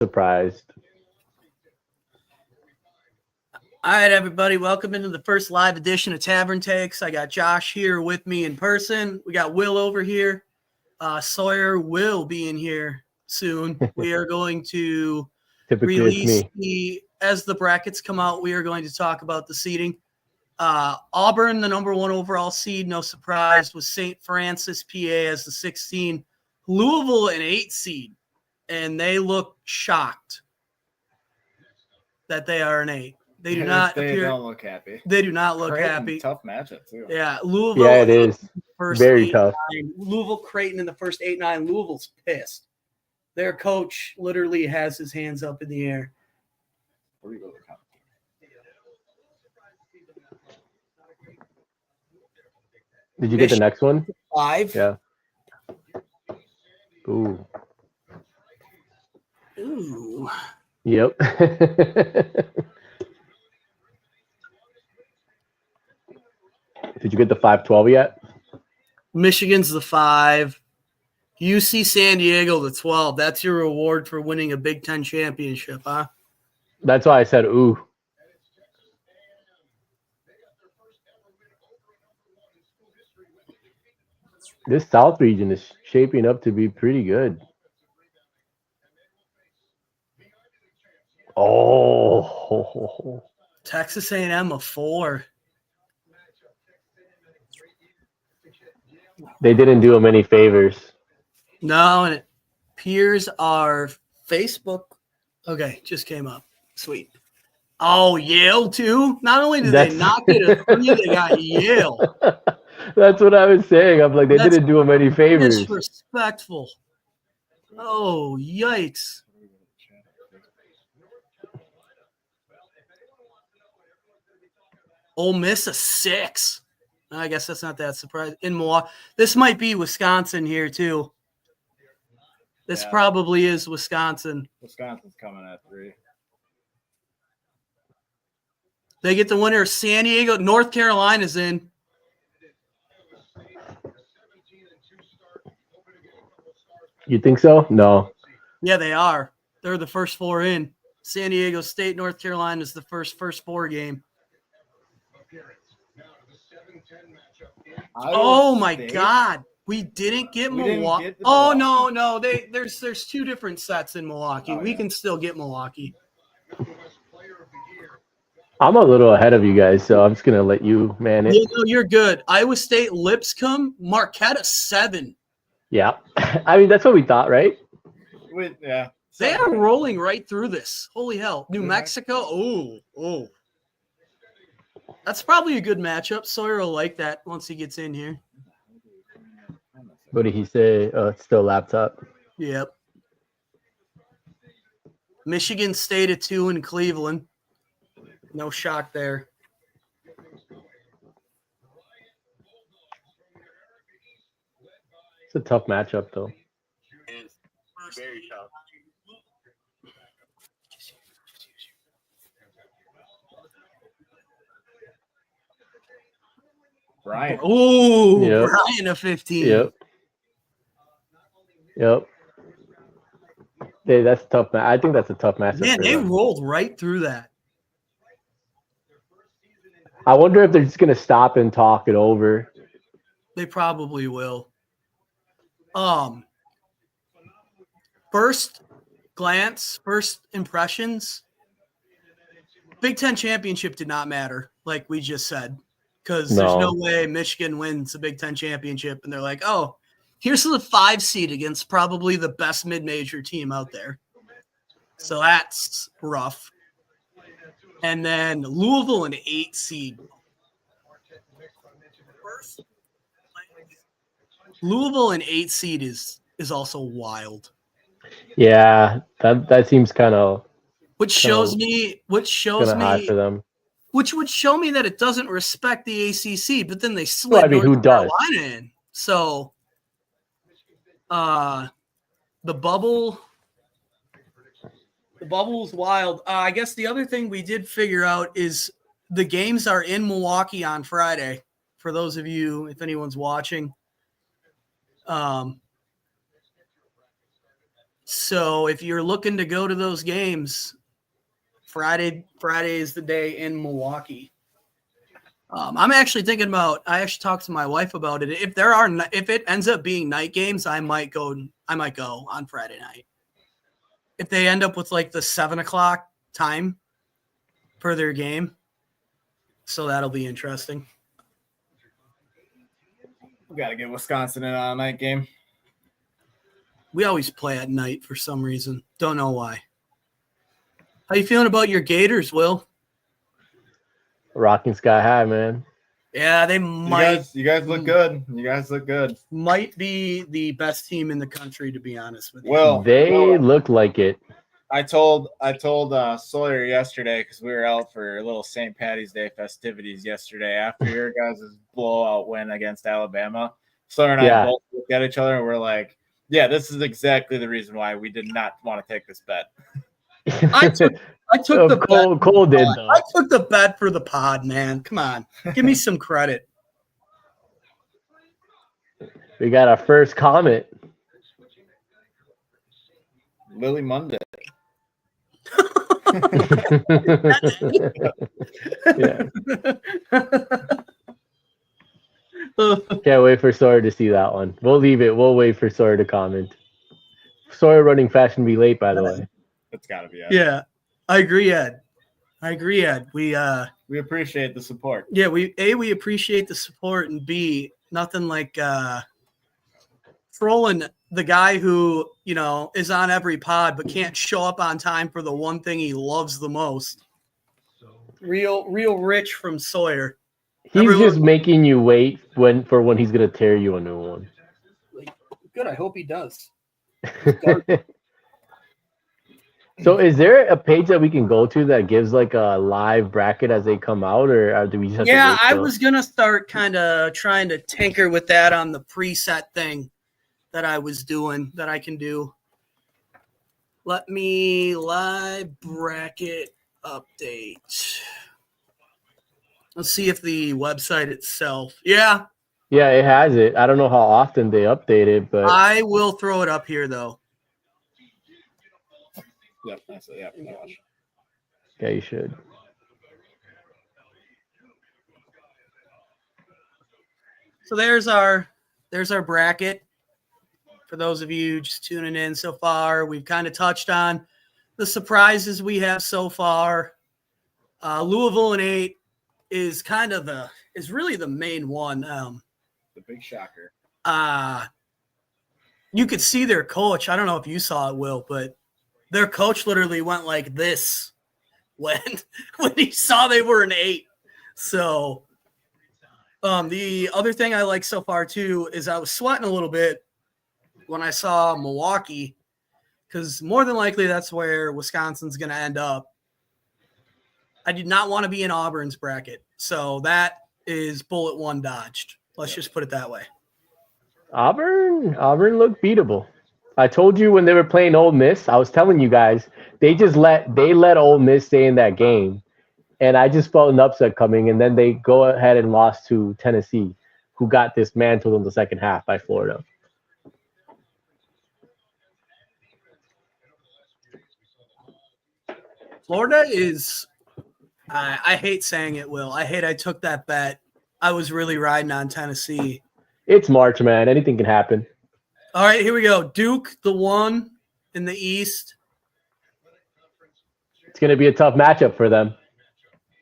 surprised. All right, everybody, welcome into the first live edition of Tavern Takes. I got Josh here with me in person. We got Will over here. Sawyer will be in here soon. We are going to release as the brackets come out, we are going to talk about the seeding. Auburn, the number 1 overall seed, no surprise, was St. Francis, PA as the 16. Louisville, an 8 seed, and they look shocked that they are an 8. They do not They appear. don't look happy. They do not look Creighton, happy. Tough matchup too. Yeah, Louisville. Yeah, it is very tough. Louisville, Creighton in the first 8-9. Louisville's pissed. Their coach literally has his hands up in the air. Where do you go? Did you get the next one? 5. Yeah. Ooh. Yep. Did you get the 5-12 yet? Michigan's the 5. UC San Diego, the 12. That's your reward for winning a Big Ten championship, huh? That's why I said ooh. This South region is shaping up to be pretty good. Oh. Texas A&M, a 4. They didn't do him any favors. No, and it appears our Facebook. Okay, just came up. Sweet. Oh, Yale too? Not only did they not get a 3, they got Yale. That's what I was saying. I'm like, they didn't do him any favors. Disrespectful. Oh, yikes. Ole Miss, a 6. I guess that's not that surprising. In Milwaukee. This might be Wisconsin here too. This probably is Wisconsin. Wisconsin's coming at 3. They get the winner. San Diego, North Carolina's in. You think so? No. Yeah, they are. They're the first 4 in. San Diego State, North Carolina is the first 4 game. Oh my God. We didn't get Milwaukee. Oh no. There's 2 different sets in Milwaukee. We can still get Milwaukee. I'm a little ahead of you guys, so I'm just gonna let you man it. Yeah, no, you're good. Iowa State, Lipscomb, Marquette, a 7. Yeah. I mean, that's what we thought, right? Yeah. They are rolling right through this. Holy hell. New Mexico. Oh. That's probably a good matchup. Sawyer will like that once he gets in here. What did he say? It's still laptop. Yep. Michigan State at 2 in Cleveland. No shock there. It's a tough matchup, though. It's very tough. Brian. Ooh, Yep. Brian a 15. Yep. Hey, that's tough. I think that's a tough matchup. Man, they rolled right through that. I wonder if they're just gonna stop and talk it over. They probably will. First glance, first impressions. Big Ten championship did not matter, like we just said, because there's no way Michigan wins the Big Ten championship, and they're like, oh, here's the 5 seed against probably the best mid-major team out there. So that's rough. And then Louisville, an 8 seed. Louisville, an 8 seed is also wild. Yeah, that seems kind of. Which shows me high for them. Which would show me that it doesn't respect the ACC, but then they slid North Carolina in. So, the bubble is wild. I guess the other thing we did figure out is the games are in Milwaukee on Friday. For those of you, if anyone's watching, So if you're looking to go to those games, Friday is the day in Milwaukee. I'm actually thinking about. I actually talked to my wife about it. If it ends up being night games, I might go on Friday night. If they end up with like the 7:00 time for their game, so that'll be interesting. We got to get Wisconsin in on a night game. We always play at night for some reason. Don't know why. How you feeling about your Gators, Will? Rocking sky high, man. Yeah, they You guys look good. You guys look good. might be the best team in the country, to be honest with you. Well, They look like it. I told Sawyer yesterday because we were out for a little St. Patty's Day festivities yesterday after your guys' blowout win against Alabama. Sawyer and I both looked at each other and we're like, "Yeah, this is exactly the reason why we did not want to take this bet." I took the bet. Cole did though. I took the bet for the pod, man. Come on, give me some credit. We got our first comment. Lily Monday. Yeah. Can't wait for Sawyer to see that one. We'll leave it. We'll wait for Sawyer to comment. Sawyer running fashion be late, by the way. It's got to be. Ed. Yeah, I agree, Ed. We appreciate the support. Yeah, we appreciate the support, and B, nothing like trolling the guy who, is on every pod but can't show up on time for the one thing he loves the most. Real rich from Sawyer. He's just making you wait for when he's gonna tear you a new one. Good, I hope he does. So is there a page that we can go to that gives like a live bracket as they come out, or do we just have to wait I was gonna start kind of trying to tinker with that on the preset thing that I was doing that I can do. Let me live bracket update. Let's see if the website itself. Yeah, it has it. I don't know how often they update it, but I will throw it up here though. Yep, that's it. Yep, yeah, you should. So there's our bracket. For those of you just tuning in so far, we've kind of touched on the surprises we have so far. Louisville in 8 is is really the main one. The big shocker. You could see their coach. I don't know if you saw it, Will, but their coach literally went like this when he saw they were an 8. So the other thing I like so far too is I was sweating a little bit when I saw Milwaukee, because more than likely that's where Wisconsin's going to end up. I did not want to be in Auburn's bracket, so that is bullet one dodged. Let's just put it that way. Auburn looked beatable. I told you when they were playing Ole Miss, I was telling you guys, they let Ole Miss stay in that game, and I just felt an upset coming, and then they go ahead and lost to Tennessee, who got dismantled in the second half by Florida. Florida is I hate saying it, Will. I took that bet. I was really riding on Tennessee. It's March, man. Anything can happen. All right, here we go. Duke, the 1 in the East. It's going to be a tough matchup for them.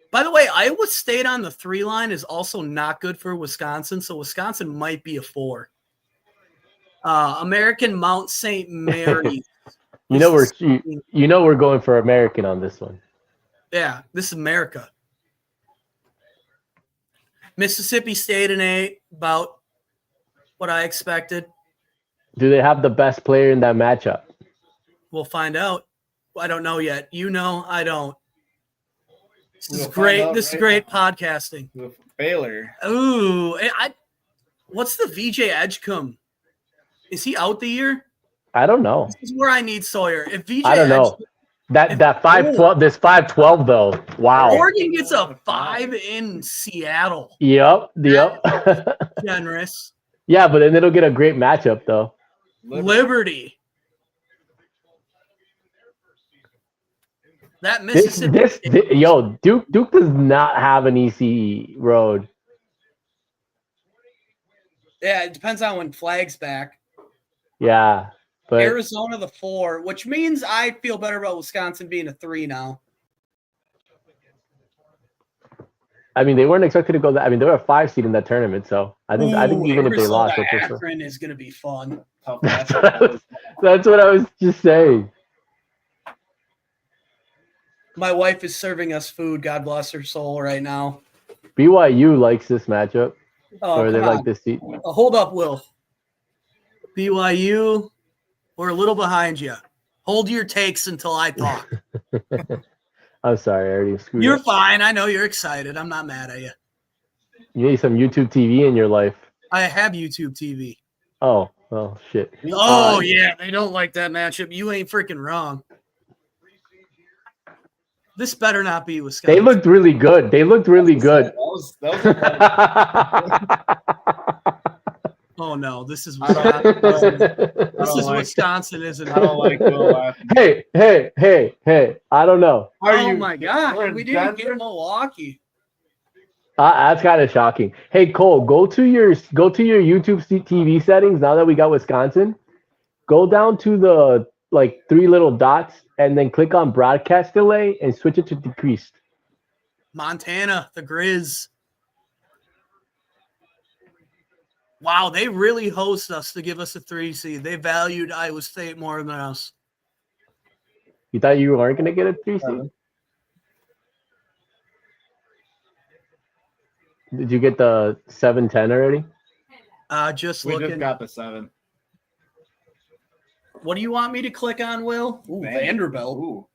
By the way, Iowa State on the 3 line is also not good for Wisconsin, so Wisconsin might be a 4. American Mount St. Mary. we're going for American on this one. Yeah, this is America. Mississippi State in 8, about what I expected. Do they have the best player in that matchup? We'll find out. I don't know yet. I don't. This is We'll great. This is great podcasting. With Baylor. Ooh, what's the VJ Edgecombe? Is he out the year? I don't know. This is where I need Sawyer. If VJ I don't know. That 5-12, this 5-12 though. Wow. Oregon gets a 5 in Seattle. Yep. Generous. Yeah, but then it'll get a great matchup though. Liberty. That This, Mississippi. yo, Duke does not have an easy road. Yeah, it depends on when Flag's back. Yeah, but Arizona the 4, which means I feel better about Wisconsin being a 3 now. I mean, they weren't expected to go that. I mean, they were a 5 seed in that tournament, so I think even if they lost, Arizona that's Akron is going to be fun. Tough that's matchup. what I was just saying. My wife is serving us food. God bless her soul right now. BYU likes this matchup, Oh, or they come like on. this seat. Hold up, Will. BYU, we're a little behind you. Hold your takes until I talk. I'm sorry, I already screwed You're up. fine. I know you're excited. I'm not mad at you. You need some YouTube TV in your life. I have YouTube TV. Oh, well, shit. Oh, yeah. They don't like that matchup. You ain't freaking wrong. This better not be Wisconsin. They looked really good. They looked really good. Oh, no. This is I don't- Wisconsin. This is like- Wisconsin, isn't it? I don't like Will laughing. Hey! I don't know. Oh, my God. we're in We didn't Denver? get Milwaukee. That's kind of shocking. Hey Cole, go to your YouTube TV settings now that we got Wisconsin. Go down to the like 3 little dots and then click on broadcast delay and switch it to decreased. Montana, the Grizz. Wow, they really host us to give us a 3 seed. They valued Iowa State more than us. You thought you weren't gonna get a 3 seed? Did you get the 7-10 already? Just We looking. just got the 7. What do you want me to click on, Will? Ooh, Vanderbilt. Ooh.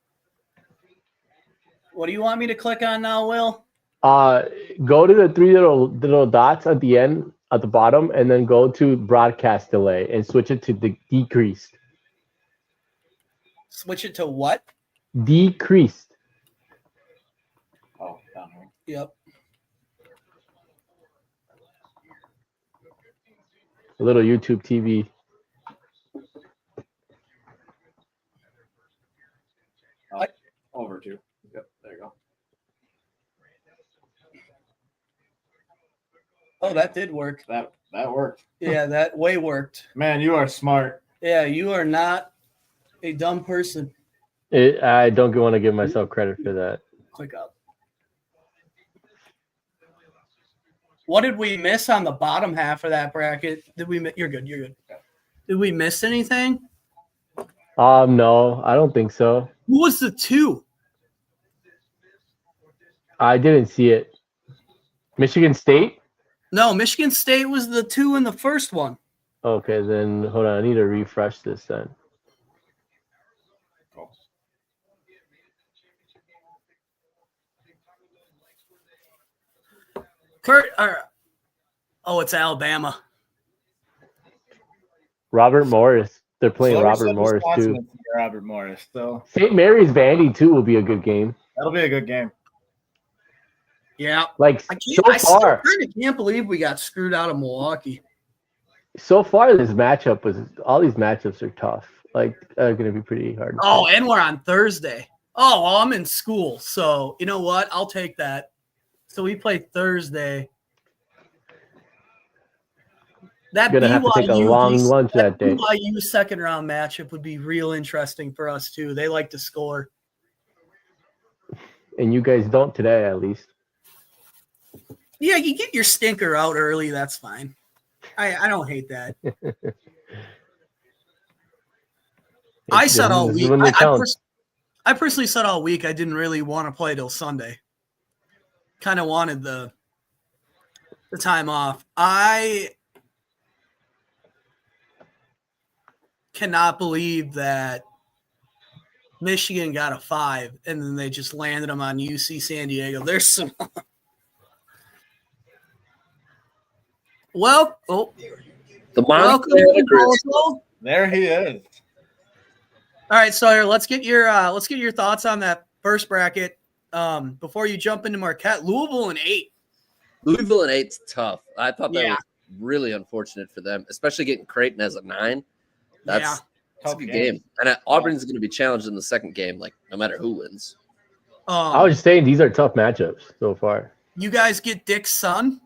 What do you want me to click on now, Will? Go to the 3 little dots at the end, at the bottom, and then go to broadcast delay and switch it to the decreased. Switch it to what? Decreased. Oh, down here. Yep. A little YouTube TV. Over 2. Yep, there you go. Oh, that did work. That worked. Yeah, that way worked. Man, you are smart. Yeah, you are not a dumb person. I don't want to give myself credit for that. Click up. What did we miss on the bottom half of that bracket? You're good. You're good. Did we miss anything? No, I don't think so. Who was the 2? I didn't see it. Michigan State? No, Michigan State was the 2 in the first one. Okay, then hold on. I need to refresh this then. It's Alabama. Robert Morris. They're playing So Robert said Morris Wisconsin too. is Robert Morris. So St. Mary's Vandy too will be a good game. that'll be a good game. Yeah. Like I so far, kind of can't believe we got screwed out of Milwaukee. this matchup was all these matchups are tough. Like going to be pretty hard. Oh, and we're on Thursday. Oh, well, I'm in school. So, you know what? I'll take that. So we play Thursday. That You're gonna have to take a long lunch that day. BYU second round matchup would be real interesting for us too. They like to score. And you guys don't today, at least. Yeah, you get your stinker out early. That's fine. I don't hate that. I said all week. I personally said all week I didn't really want to play till Sunday. Kind of wanted the time off. I cannot believe that Michigan got a 5 and then they just landed them on UC San Diego. There's some. The Welcome Montana to Grizz. Colorado. There he is. All right, Sawyer, let's get your thoughts on that first bracket. Before you jump into Marquette, Louisville and 8. Louisville and 8's tough. I thought that Yeah. was really unfortunate for them, especially getting Creighton as a 9. That's a Tough good game. And Auburn's going to be challenged in the second game, like no matter who wins. I was just saying these are tough matchups so far. You guys get Dick's son.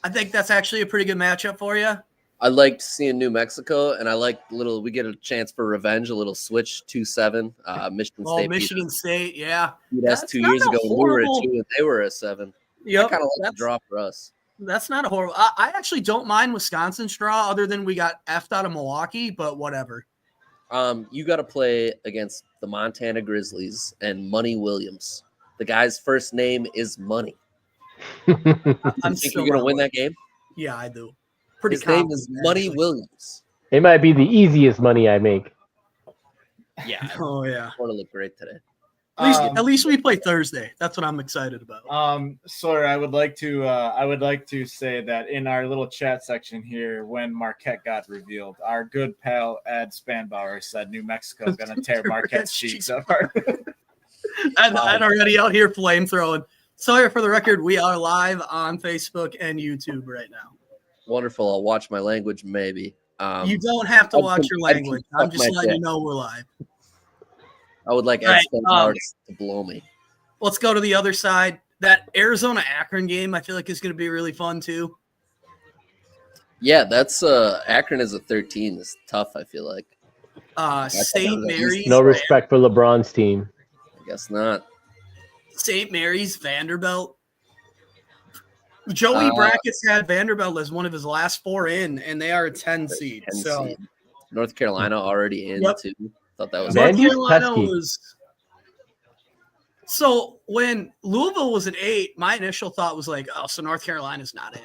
I think that's actually a pretty good matchup for you. I liked seeing New Mexico, and I like we get a chance for revenge, a little switch 2-7. Michigan Oh, State. Michigan State, yeah. beat us That's 2 not years a ago. We were at horrible- 2 and they were at 7. Yep, I kind of like the that's- draw for us. That's not a horrible. I actually don't mind Wisconsin's draw, other than we got effed out of Milwaukee, but whatever. You got to play against the Montana Grizzlies and Money Williams. The guy's first name is Money. I'm You think still you're gonna not win with- that game? Yeah, I do. Pretty His name is confident, Money actually. Williams. It might be the easiest money I make. Yeah, I Oh yeah. want to look great today. At least we play Thursday. That's what I'm excited about. Sawyer, I would like to say that in our little chat section here, when Marquette got revealed, our good pal Ed Spanbauer said New Mexico is going to tear Marquette's cheeks apart. And already out here flame throwing. Sawyer, for the record, we are live on Facebook and YouTube right now. Wonderful. I'll watch my language, maybe. You don't have to I watch can- your I can language. suck I'm just my letting you dick. know we're live. I would like Ed Right, Spencer to blow me. Let's go to the other side. That Arizona Akron game, I feel like is going to be really fun too. Yeah, that's Akron is a 13. It's tough, I feel like. St. Mary's. No respect for LeBron's team. I guess not. St. Mary's, Vanderbilt. Joey Brackets had Vanderbilt as one of his last 4 in, and they are a 10 seed. 10 So seed. North Carolina already in Yep. too. Thought that was Man, North Vandy's Carolina pesky. was. So when Louisville was an 8, my initial thought was like, oh, so North Carolina's not in.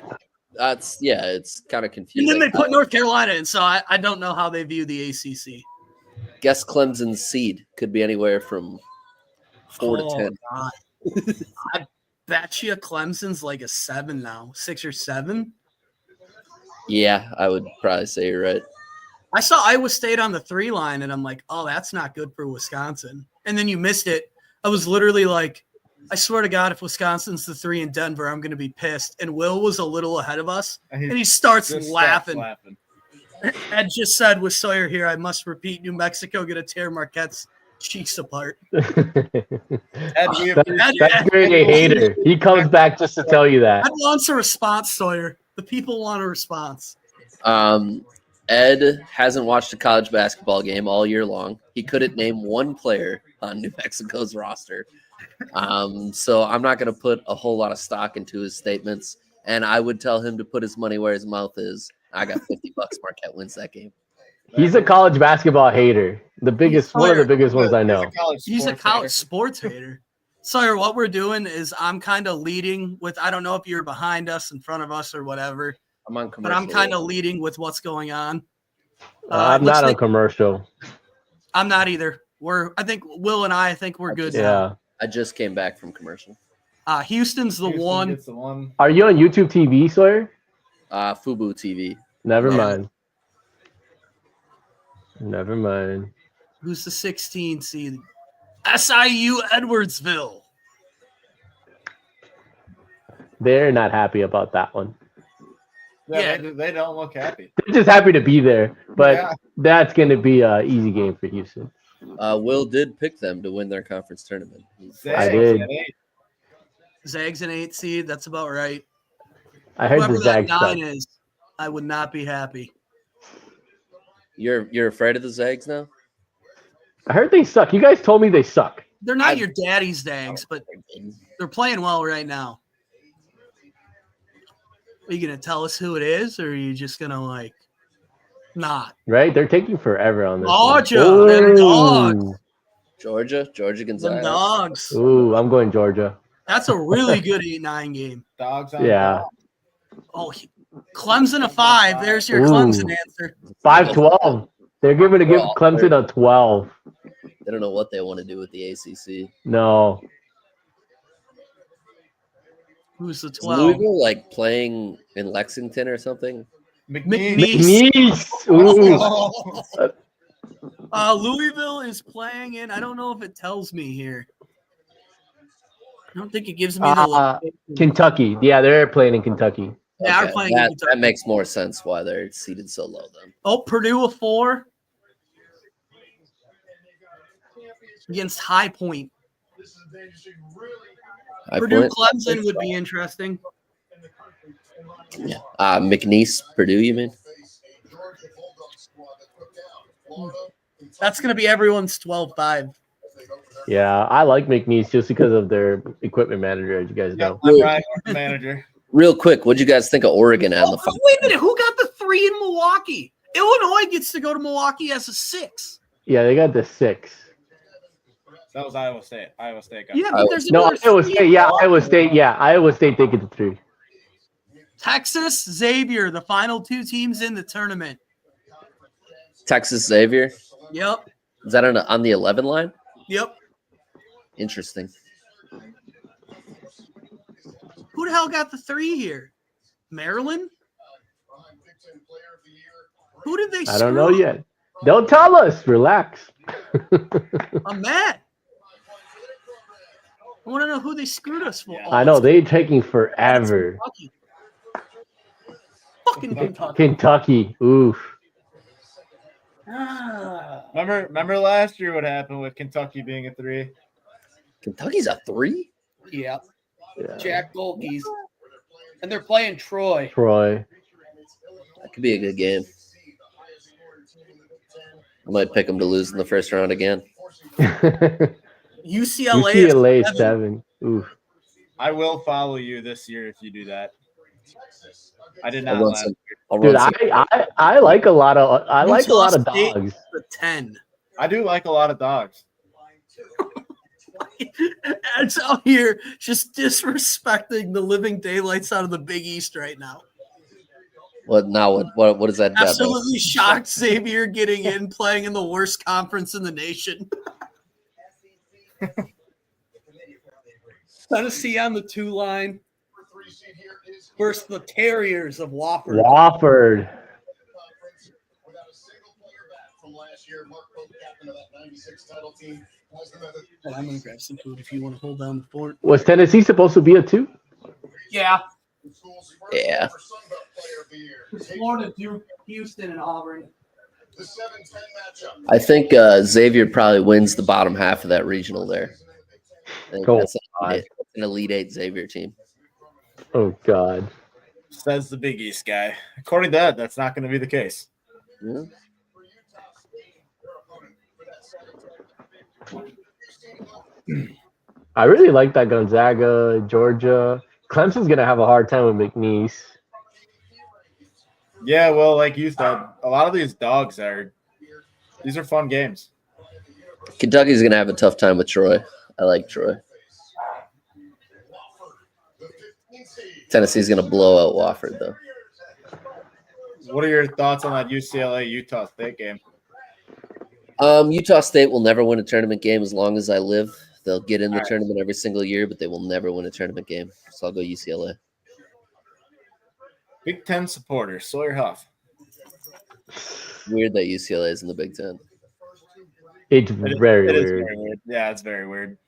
it's kind of And confusing. then they put North Carolina in, so I don't know how they view the ACC. Guess Clemson's seed could be anywhere from 4 to 10. God. I bet you Clemson's like a 7 now, 6 or 7. Yeah, I would probably say you're right. I saw Iowa State on the 3 line, and I'm like, oh, that's not good for Wisconsin. And then you missed it. I was literally like, I swear to God, if Wisconsin's the 3 in Denver, I'm going to be pissed. And Will was a little ahead of us, and he starts Just laughing. stopped laughing. Ed just said with Sawyer here, I must repeat, New Mexico going to tear Marquette's cheeks apart. Ed, we appreciate That's great, a hater. He comes back just to tell you that. Ed wants a response, Sawyer. The people want a response. Ed hasn't watched a college basketball game all year long. He couldn't name one player on New Mexico's roster. So I'm not going to put a whole lot of stock into his statements. And I would tell him to put his money where his mouth is. I got $50. Marquette wins that game. He's a college basketball hater. The biggest, one of the biggest ones I know. He's a college sports hater. Sawyer, what we're doing is I'm kind of leading with, I don't know if you're behind us, in front of us, or whatever, I'm on but commercial. I'm kind of leading with what's going on. I'm looks not on like- commercial. I'm not either. I think Will and I think we're good now. Yeah. I just came back from commercial. Houston's the one. Gets the one. Are you on YouTube TV, Sawyer? Fubu TV. Never Yeah. mind. Never mind. Who's the 16 seed? SIU Edwardsville. They're not happy about that one. Yeah, Yeah. they don't look happy. They're just happy to be there, but Yeah. that's going to be an easy game for Houston. Will did pick them to win their conference tournament. I did. Zags an 8 seed. That's about right. I heard Whoever the that Zags 9 suck. is, I would not be happy. You're afraid of the Zags now? I heard they suck. You guys told me they suck. They're not your daddy's Zags, but they're playing well right now. Are you going to tell us who it is, or are you just going to, like, not? Right? They're taking forever on this. Georgia, one. them Ooh. dogs. Georgia Them Gonzaga. dogs. Ooh, I'm going Georgia. That's a really good 8-9 game. Dogs on Yeah. Oh, Clemson a 5. There's your Ooh. Clemson answer. 5-12. They're giving to give Well, Clemson a 12. They don't know what they want to do with the ACC. No. Who's the Is 12? Louisville like playing in Lexington or something? McNeese. McNeese. Ooh. Louisville is playing in. I don't know if it tells me here. I don't think it gives me the location. Kentucky. Yeah, they're playing in Kentucky. Yeah, we're playing in that, Kentucky. that makes more sense why they're seated so low then. Oh, Purdue a 4 against High Point. High Purdue Point. Clemson would be interesting. Yeah. McNeese, Purdue, you mean? That's going to be everyone's 12-5. Yeah, I like McNeese just because of their equipment manager, as you guys know. I'm Ryan, the manager. Real quick, what'd you guys think of Oregon on the Wait a minute. Who got the 3 in Milwaukee? Illinois gets to go to Milwaukee as a 6. Yeah, they got the 6. That was Iowa State. Iowa State got Yeah, but there's No, another Iowa 3 State. in Yeah, Milwaukee. Iowa State. Yeah, Iowa State. They get the 3. Texas, Xavier, the final 2 teams in the tournament. Texas Xavier? Yep. Is that on the 11 line? Yep. Interesting. Who the hell got the 3 here? Maryland? Who did they I don't know screw? yet. Don't tell us. Relax. I'm mad. I want to know who they screwed us for. Yeah. I know they're taking forever. Kentucky. Fucking Kentucky. Kentucky. Oof. Ah. Remember last year what happened with Kentucky being a 3? Kentucky's a 3? Yeah. Yeah. Jack Golkeys. And they're playing Troy. Troy. That could be a good game. I might pick them to lose in the first round again. UCLA, UCLA is 7. 7. Oof. I will follow you this year if you do that. I did I'll not run last some. year. I'll Dude, run some. I like a lot of State dogs. for 10. I do like a lot of dogs. Ed's out here just disrespecting the living daylights out of the Big East right now. What now? What is that? Absolutely shocked Xavier getting in, playing in the worst conference in the nation. Tennessee on the 2 line versus the Terriers of Wofford. Wofford. And I'm going to grab some food if you want to hold down the fort. Was Tennessee supposed to be a 2? Yeah. Yeah. Florida, Duke, Houston, and Auburn. I think Xavier probably wins the bottom half of that regional there. I think Cool. that's an Elite 8 Xavier team. Oh God. Says the Big East guy. According to that, that's not going to be the case. Yeah. I really like that Gonzaga, Georgia. Clemson's gonna have a hard time with McNeese. Yeah, well, like you said, a lot of these dogs these are fun games. Kentucky's going to have a tough time with Troy. I like Troy. Tennessee's going to blow out Wofford, though. What are your thoughts on that UCLA Utah State game? Utah State will never win a tournament game as long as I live. They'll get in the All right. tournament every single year, but they will never win a tournament game. So I'll go UCLA. Big Ten supporter, Sawyer Huff. Weird that UCLA is in the Big Ten. It's It is very very weird. weird. Yeah, it's very weird.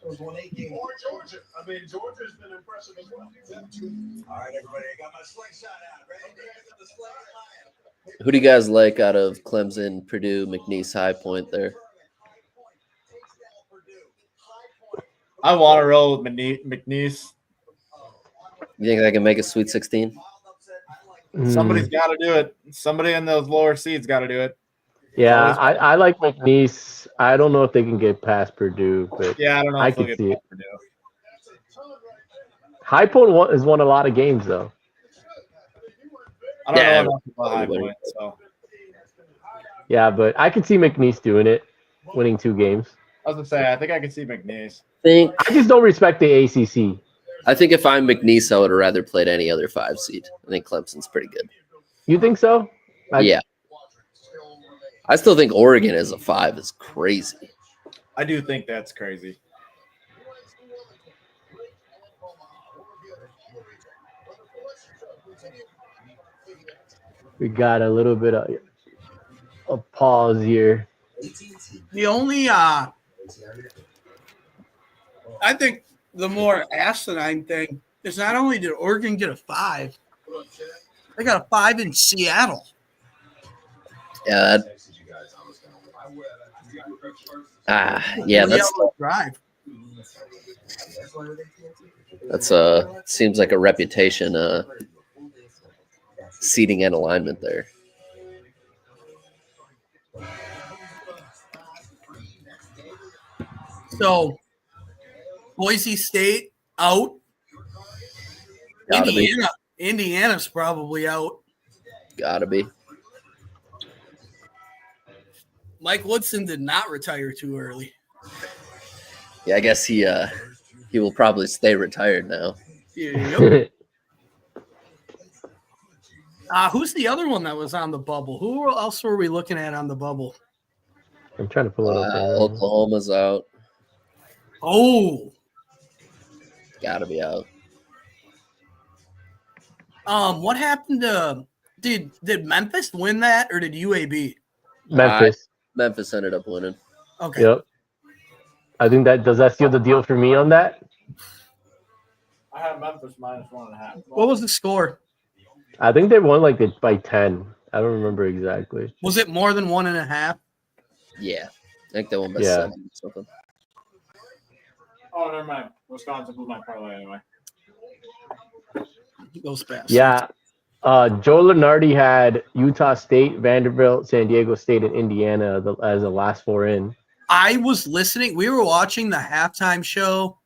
Or Georgia. I mean, Georgia's been impressive as well. All right, everybody, I got my slingshot out. Ready to get the slingshot. Who do you guys like out of Clemson, Purdue, McNeese, High Point there? I want to roll with McNeese. You think they can make a Sweet 16? Somebody's got to do it. Somebody in those lower seeds got to do it. Yeah, I like McNeese. I don't know if they can get past Purdue, but Yeah, I don't know I if they'll can get see it. past Purdue. High Point has won a lot of games though. I don't Yeah, know enough about High everybody. Point, so Yeah, but I can see McNeese doing it, winning 2 games. I was gonna say I think I can see McNeese. I just don't respect the ACC. I think if I'm McNeese, I would have rather played any other 5 seed. I think Clemson's pretty good. You think so? Yeah. I still think Oregon as a 5 is crazy. I do think that's crazy. We got a little bit of a pause here. The only, I think the more asinine thing is not only did Oregon get a 5, They got a 5 in Seattle. Yeah, yeah, that's drive. seems like a reputation seating and alignment there. So Boise State out. Gotta be. Indiana's probably out. Gotta be. Mike Woodson did not retire too early. Yeah, I guess he will probably stay retired now. Yep. Who's the other one that was on the bubble? Who else were we looking at on the bubble? I'm trying to pull it up. Oklahoma's out. Oh, Gotta be out. what happened to did Memphis win that or did UAB? Memphis. Memphis ended up winning. Okay. Yep. I think does that seal the deal for me on that? I have Memphis -1.5. What was the score? I think they won like by 10. I don't remember exactly. Was it more than 1.5? Yeah. I think they won by Yeah. 7 or something. Oh, never mind. Wisconsin blew my parlay anyway. Those bastards. Yeah. Joe Lunardi had Utah State, Vanderbilt, San Diego State, and Indiana as the last 4 in. I was listening. We were watching the halftime show.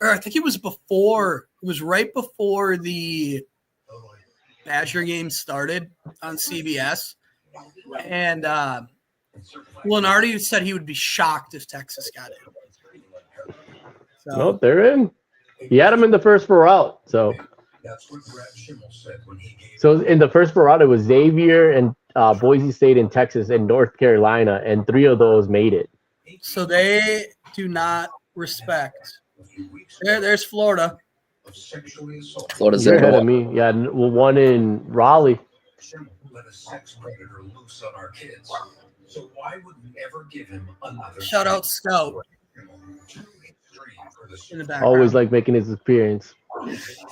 Or I think it was before. It was right before the Badger game started on CBS. And Lunardi said he would be shocked if Texas got it. So, No, they're in. He had them in the first 4 out. So in the first 4 out, it was Xavier and Boise State and Texas and North Carolina, and 3 of those made it. so they do not respect. There's Florida. Florida's They're in. ahead of me. Yeah, well, 1 in Raleigh. Let a sex predator loose on our kids. So why would we ever give him another? Shout out Scout in the background. Always like making his appearance.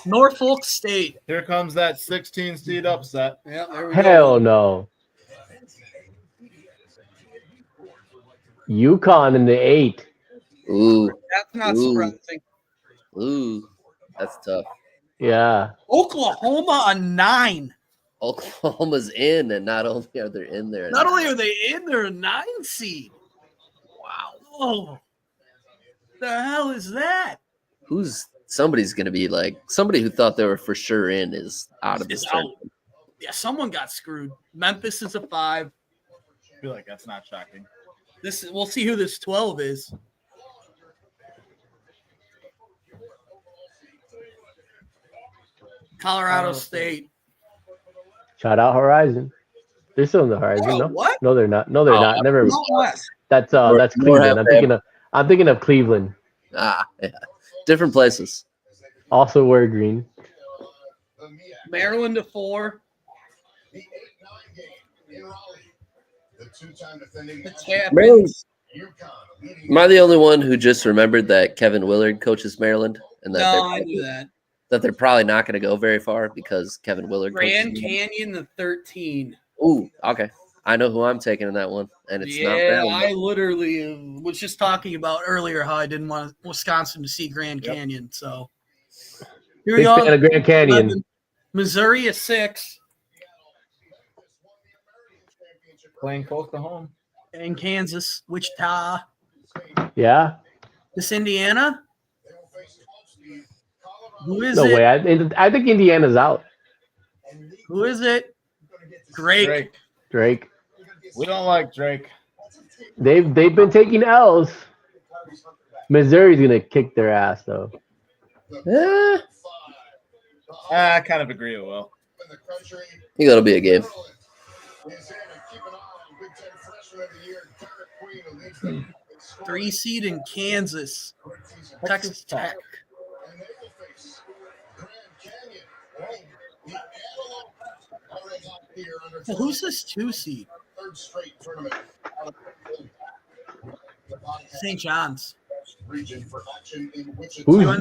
Norfolk State. Here comes that 16 seed upset. Yeah, there we go. Hell no. UConn in the 8. Ooh. That's not Ooh. surprising. Ooh. That's tough. Yeah. Oklahoma on 9. Oklahoma's in, and not only are they in there. Not only are they in, they're a 9 seed. Wow. Oh, the hell is that? Somebody's going to be like, somebody who thought they were for sure in is out of this Is out. tournament. Yeah, someone got screwed. Memphis is a 5. I feel like that's not shocking. We'll see who this 12 is. Colorado State. Shout out Horizon. They're still in the Horizon, Oh, no? what? No, they're not. No, they're not. Never. Not West. That's Cleveland. I'm thinking of Cleveland. Yeah. Different places. Also wear green. Maryland to 4. The 8-9 game in Raleigh. The 2-time defending The Maryland. Chapmans. Am I the only one who just remembered that Kevin Willard coaches Maryland, and that No, I knew that. they're probably not going to go very far because Kevin Willard Grand coaches Canyon to 13. Ooh, okay. I know who I'm taking in that one, and it's not Yeah, Maryland. I literally was just talking about earlier how I didn't want Wisconsin to see Grand Canyon. So here we Big go. fan of Grand Canyon. 11. Missouri is 6. Playing close to home. And Kansas, Wichita. Yeah. This Indiana? Who is No it? way. I think Indiana's out. Who is it? Drake. Drake. We don't like Drake. They've been taking L's. Missouri's gonna kick their ass though. I kind of agree with Will. You got to be a game. 3 seed in Kansas. Texas Tech. Well, who's this 2 seed? St. John's. Who's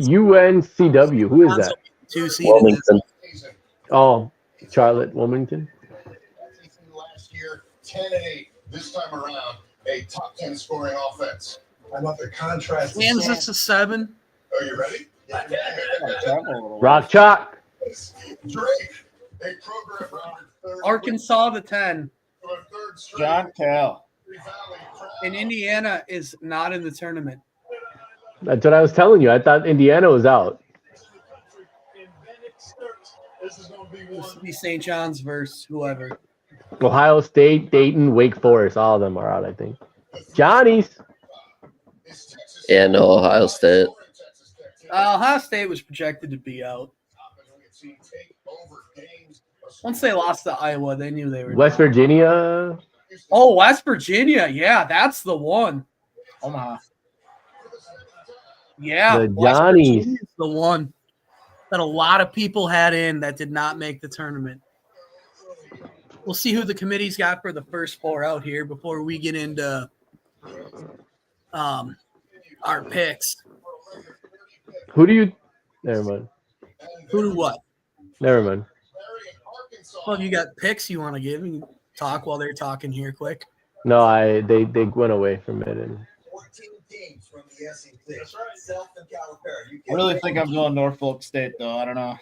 UNCW? Who is that? 2 seed. Wilmington. Oh, Charlotte, Wilmington. Last year, 10-8. This time around, a top 10 scoring offense. I love the contrast. Kansas is 7. Are you ready? Rock Chalk. Drake, a program record third. Arkansas the 10. For a third straight. John Cal. Valley crowd. And Indiana is not in the tournament. That's what I was telling you. I thought Indiana was out. This is going to be This one. will be St. John's versus whoever. Ohio State, Dayton, Wake Forest. All of them are out, I think. Johnny's. Yeah, no, Ohio State. Ohio State was projected to be out. Once they lost to Iowa, they knew they were West done. Virginia. Oh, West Virginia. Yeah, that's the one. Omaha. Yeah, The West Johnnies. Virginia's the one that a lot of people had in that did not make the tournament. We'll see who the committee's got for the first 4 out here before we get into our picks. Who do you? Never mind. Who do what? Never mind. Well, if you got picks you want to give, you can talk while they're talking here quick. No, they went away from it. And 14 teams from the SEC. That's right. South and Calipari. I really think I'm going Norfolk State, though. I don't know.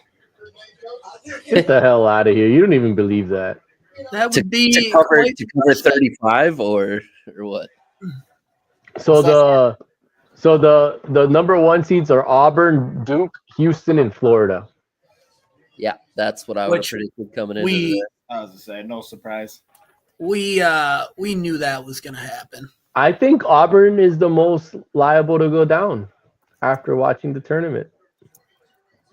get the hell out of here! You don't even believe that. That To, would be to cover quite- to cover 35 or what? So the number 1 seeds are Auburn, Duke, Houston, and Florida. Yeah, that's what I would have Which predicted coming in. we I was to say, no surprise. we knew that was going to happen. I think Auburn is the most liable to go down after watching the tournament.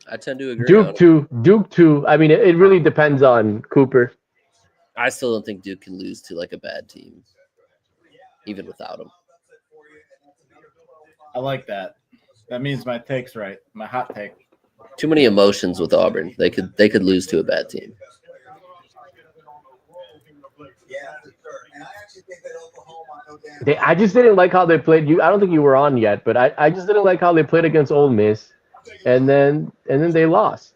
I tend to agree. on Duke too. I mean, it really depends on Cooper. I still don't think Duke can lose to like a bad team, even without him. I like that. That means my take's right. My hot take. Too many emotions with Auburn. They could lose to a bad team. Yeah, for sure. And I actually think that Oklahoma, no damn. I just didn't like how they played. I don't think you were on yet, but I just didn't like how they played against Ole Miss, and then they lost.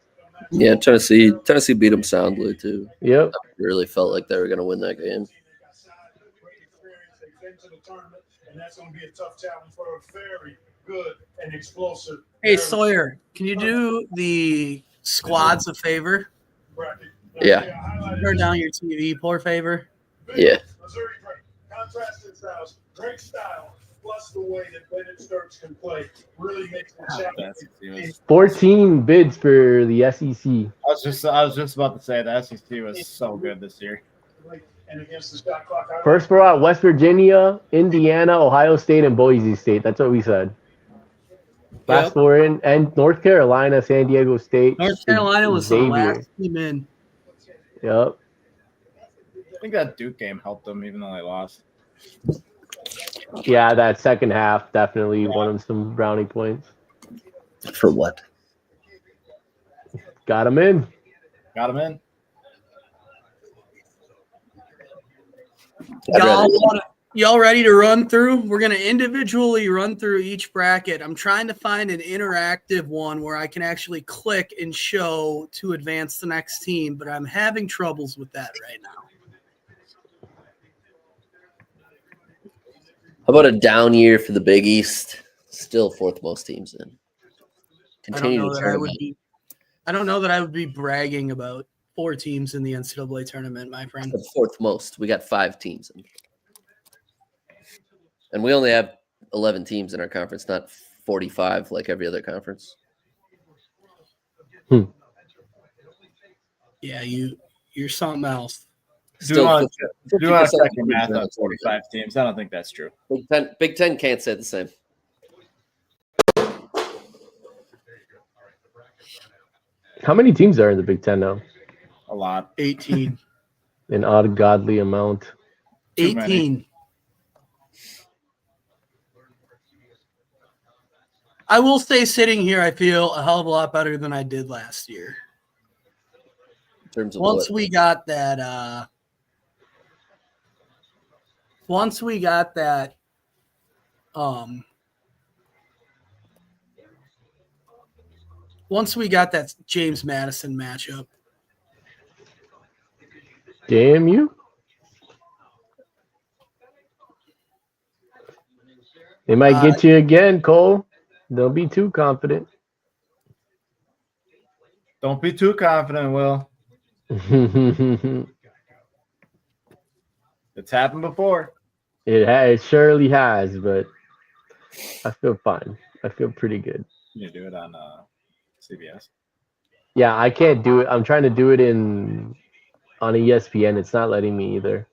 Yeah, Tennessee beat them soundly too. Yep. I really felt like they were going to win that game. And that's going to be a tough challenge for a very good and explosive. Hey Sawyer, can you do the squads a favor? Yeah. Turn down your TV, por favor. Yeah. Missouri Drake. Contrasting styles. Drake style plus the way that Bennett Sturts can play really makes the challenge. 14 bids for the SEC. I was just about to say the SEC was so good this year. And against the shot clock. First 4 out: West Virginia, Indiana, Ohio State, and Boise State. That's what we said. Last Yep. 4 in, and North Carolina, San Diego State. North Carolina was the Xavier. last team in. Yep. I think that Duke game helped them, even though they lost. Yeah, that second half definitely won them some brownie points. For what? Got them in. Got them in. Y'all ready to run through? We're going to individually run through each bracket. I'm trying to find an interactive one where I can actually click and show to advance the next team, but I'm having troubles with that right now. How about a down year for the Big East? Still 4th most teams in. I don't Continue know to that turn I them would out. be. I don't know that I would be bragging about 4 teams in the NCAA tournament, my friend. The 4th most. We got 5 teams in. And we only have 11 teams in our conference, not 45 like every other conference. Yeah, you're something else. Do want to 50% check your math of on 45 teams. I don't think that's true. Big Ten can't say the same. How many teams are in the Big Ten now? A lot. 18. An ungodly amount. Too many. 18. I will say sitting here, I feel a hell of a lot better than I did last year. In terms of Once what? we got that once we got that James Madison matchup, Damn you. They might get you again, Cole. Don't be too confident. Don't be too confident, Will. It's happened before. It surely has, but I feel fine. I feel pretty good. You do it on CBS. Yeah, I can't do it. I'm trying to do it on ESPN. It's not letting me either.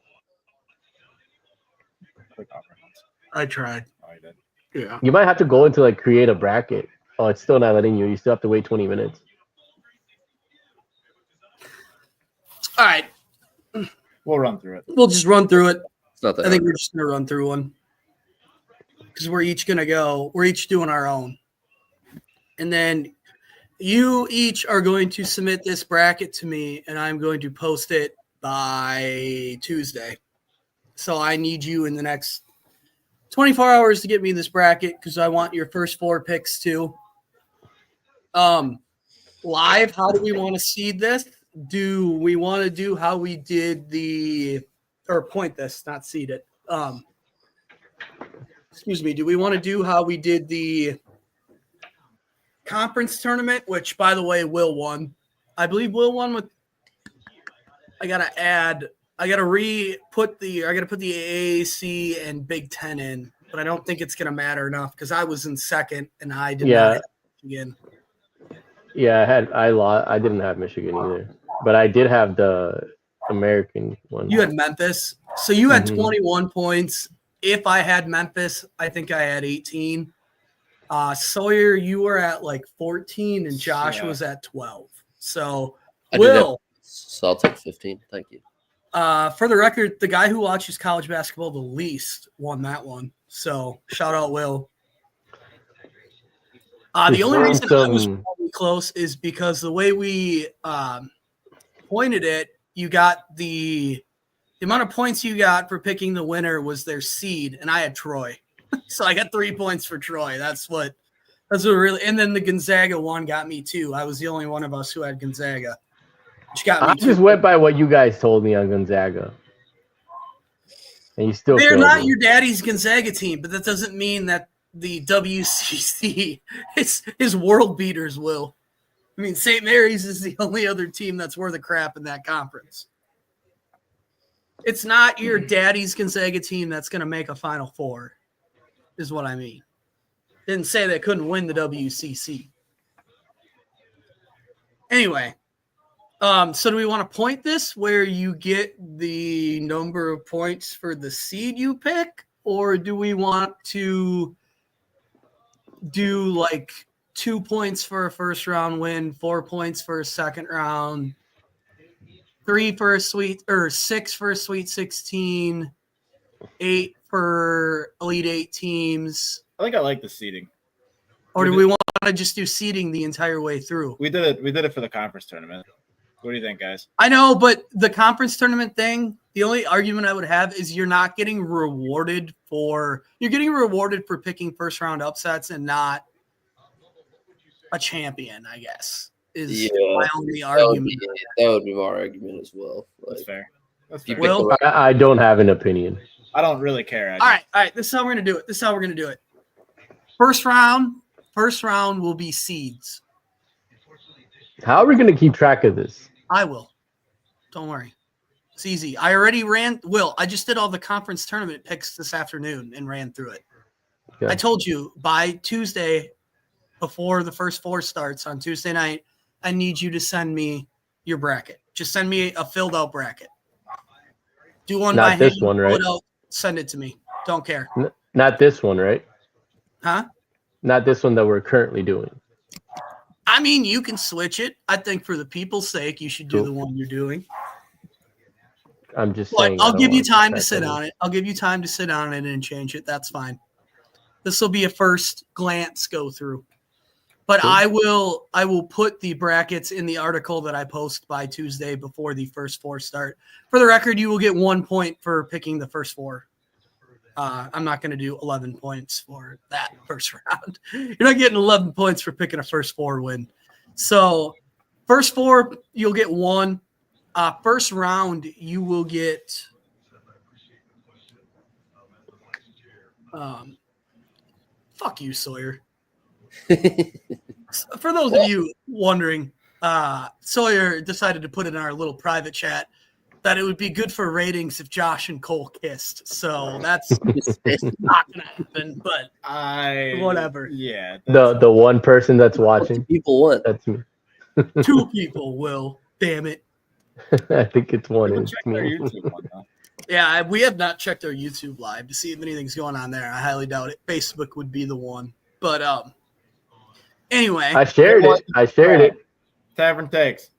Click off right once. I tried. Oh, you did. Yeah. You might have to go into like create a bracket. Oh, it's still not letting you. You still have to wait 20 minutes. All right. We'll run through it. We'll just run through it. It's not that I think hard. we're just going to run through one because we're each going to go. We're each doing our own. And then you each are going to submit this bracket to me, and I'm going to post it by Tuesday. So I need you in the next 24 hours to get me this bracket because I want your first 4 picks too. Live, how do we want to seed this? Do we want to do how we did point this, not seed it? Excuse me. Do we want to do how we did the conference tournament, which, by the way, Will won. I believe Will won with. I gotta put the AAC and Big Ten in, but I don't think it's gonna matter enough because I was in second and I did not have Michigan. Yeah, I didn't have Michigan either, but I did have the American one. You had Memphis, so you had Mhm. 21 points. If I had Memphis, I think I had 18. Sawyer, you were at like 14, and Josh was at 12. So, I did have- Will, So I'll take 15. Thank you. for the record, the guy who watches college basketball the least won that one. So, shout out, Will. The only reason I was probably close is because the way we pointed it, you got the amount of points you got for picking the winner was their seed, and I had Troy. So I got 3 points for Troy. That's what really. And then the Gonzaga one got me too. I was the only one of us who had Gonzaga, which got me. I just went by what you guys told me on Gonzaga, and you still. They're failed not me. your daddy's Gonzaga team, but that doesn't mean that the WCC is world beaters. Will, I mean, St. Mary's is the only other team that's worth a crap in that conference. It's not your daddy's Gonzaga team that's going to make a Final Four, is what I mean. Didn't say they couldn't win the WCC. Anyway, so do we want to point this where you get the number of points for the seed you pick, or do we want to do like 2 points for a first round win, 4 points for a second round, 6 for a Sweet 16, 8 for Elite 8 teams? I think I like the seeding. Or do we want to just do seeding the entire way through? We did it for the conference tournament. What do you think, guys? I know, but the conference tournament thing, the only argument I would have is you're getting rewarded for picking first round upsets and not a champion, I guess. Is my only argument. That would be my argument as well. That's Like, fair. That's you fair. pick Will? the right- I don't have an opinion. I don't really care. All right. This is how we're going to do it. First round will be seeds. How are we going to keep track of this? I will. Don't worry. It's easy. I already I just did all the conference tournament picks this afternoon and ran through it. Okay. I told you by Tuesday, before the first 4 starts on Tuesday night, I need you to send me your bracket. Just send me a filled out bracket. Do one Not by this hand, one, fill right? it out, send it to me. Don't care. Not this one, right? Huh? Not this one that we're currently doing. I mean, you can switch it. I think for the people's sake, you should do Cool. the one you're doing. I'm just But saying. I'll give you time to sit on it. I'll give you time to sit on it and change it. That's fine. This will be a first glance go through. But Cool. I will put the brackets in the article that I post by Tuesday before the first 4 start. For the record, you will get 1 point for picking the first 4. I'm not going to do 11 points for that first round. You're not getting 11 points for picking a first 4 win. So first 4, you'll get 1. First round, you will get fuck you, Sawyer. For those of you wondering, Sawyer decided to put in our little private chat that it would be good for ratings if Josh and Cole kissed. So that's not gonna happen, but whatever. Yeah. The one person that's watching. People want. That's me. 2 people will. Damn it. I think it's one. People It's check their me. YouTube one, though. Yeah, we have not checked our YouTube live to see if anything's going on there. I highly doubt it. Facebook would be the one. But anyway, I shared it. Tavern Takes.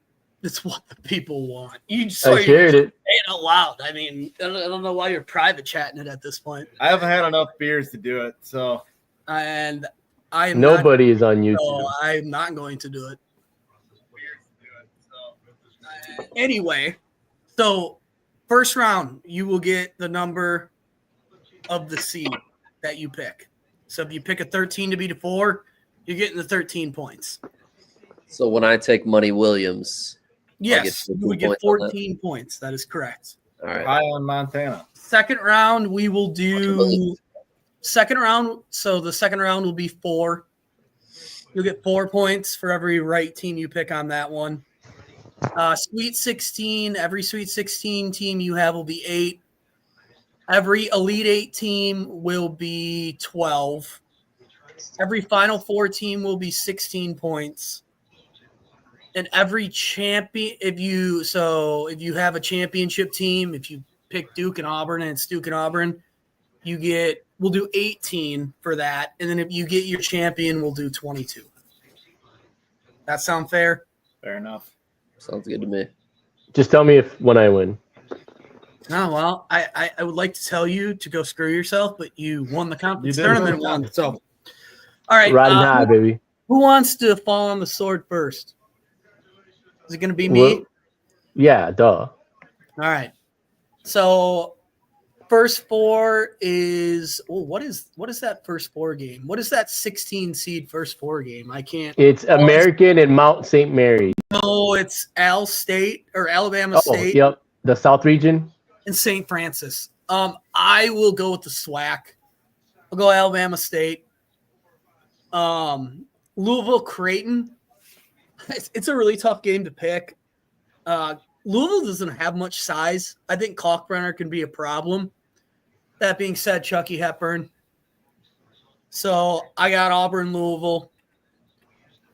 it's what the people want. You just I shared it. say it out loud. I mean, I don't know why you're private chatting it at this point. I haven't had enough beers to do it, so And I am Nobody is on not, YouTube. so I'm not going to do it. Anyway, so first round, you will get the number of the seed that you pick. So if you pick a 13 to beat a 4, you're getting the 13 points. So when I take Money Williams, Yes, get you would 14 get points on that. 14 points. That is correct. all right. Ohio and Montana. Second round, we will do second round. So the second round will be 4. You'll get 4 points for every right team you pick on that one. Sweet 16, every Sweet 16 team you have will be 8. Every Elite 8 team will be 12. Every Final 4 team will be 16 points. And every champion, if you have a championship team, if you pick Duke and Auburn and it's Duke and Auburn, we'll do 18 for that. And then if you get your champion, we'll do 22. That sound fair? Fair enough. Sounds good to me. Just tell me when I win. Oh, well, I would like to tell you to go screw yourself, but you won the conference You did tournament win. one. So, all right. Riding high, baby. Who wants to fall on the sword first? Is it going to be me? Well, yeah, duh. All right. So, first 4 is what is that first 4 game? What is that 16 seed first 4 game? I can't. It's American and Mount St. Mary. No, it's Al State or Alabama Oh, State yep. The South region. and St. Francis. I will go with the SWAC. I'll go Alabama State. Louisville Creighton. It's a really tough game to pick. Louisville doesn't have much size. I think Kalkbrenner can be a problem. That being said, Chucky Hepburn. So I got Auburn, Louisville.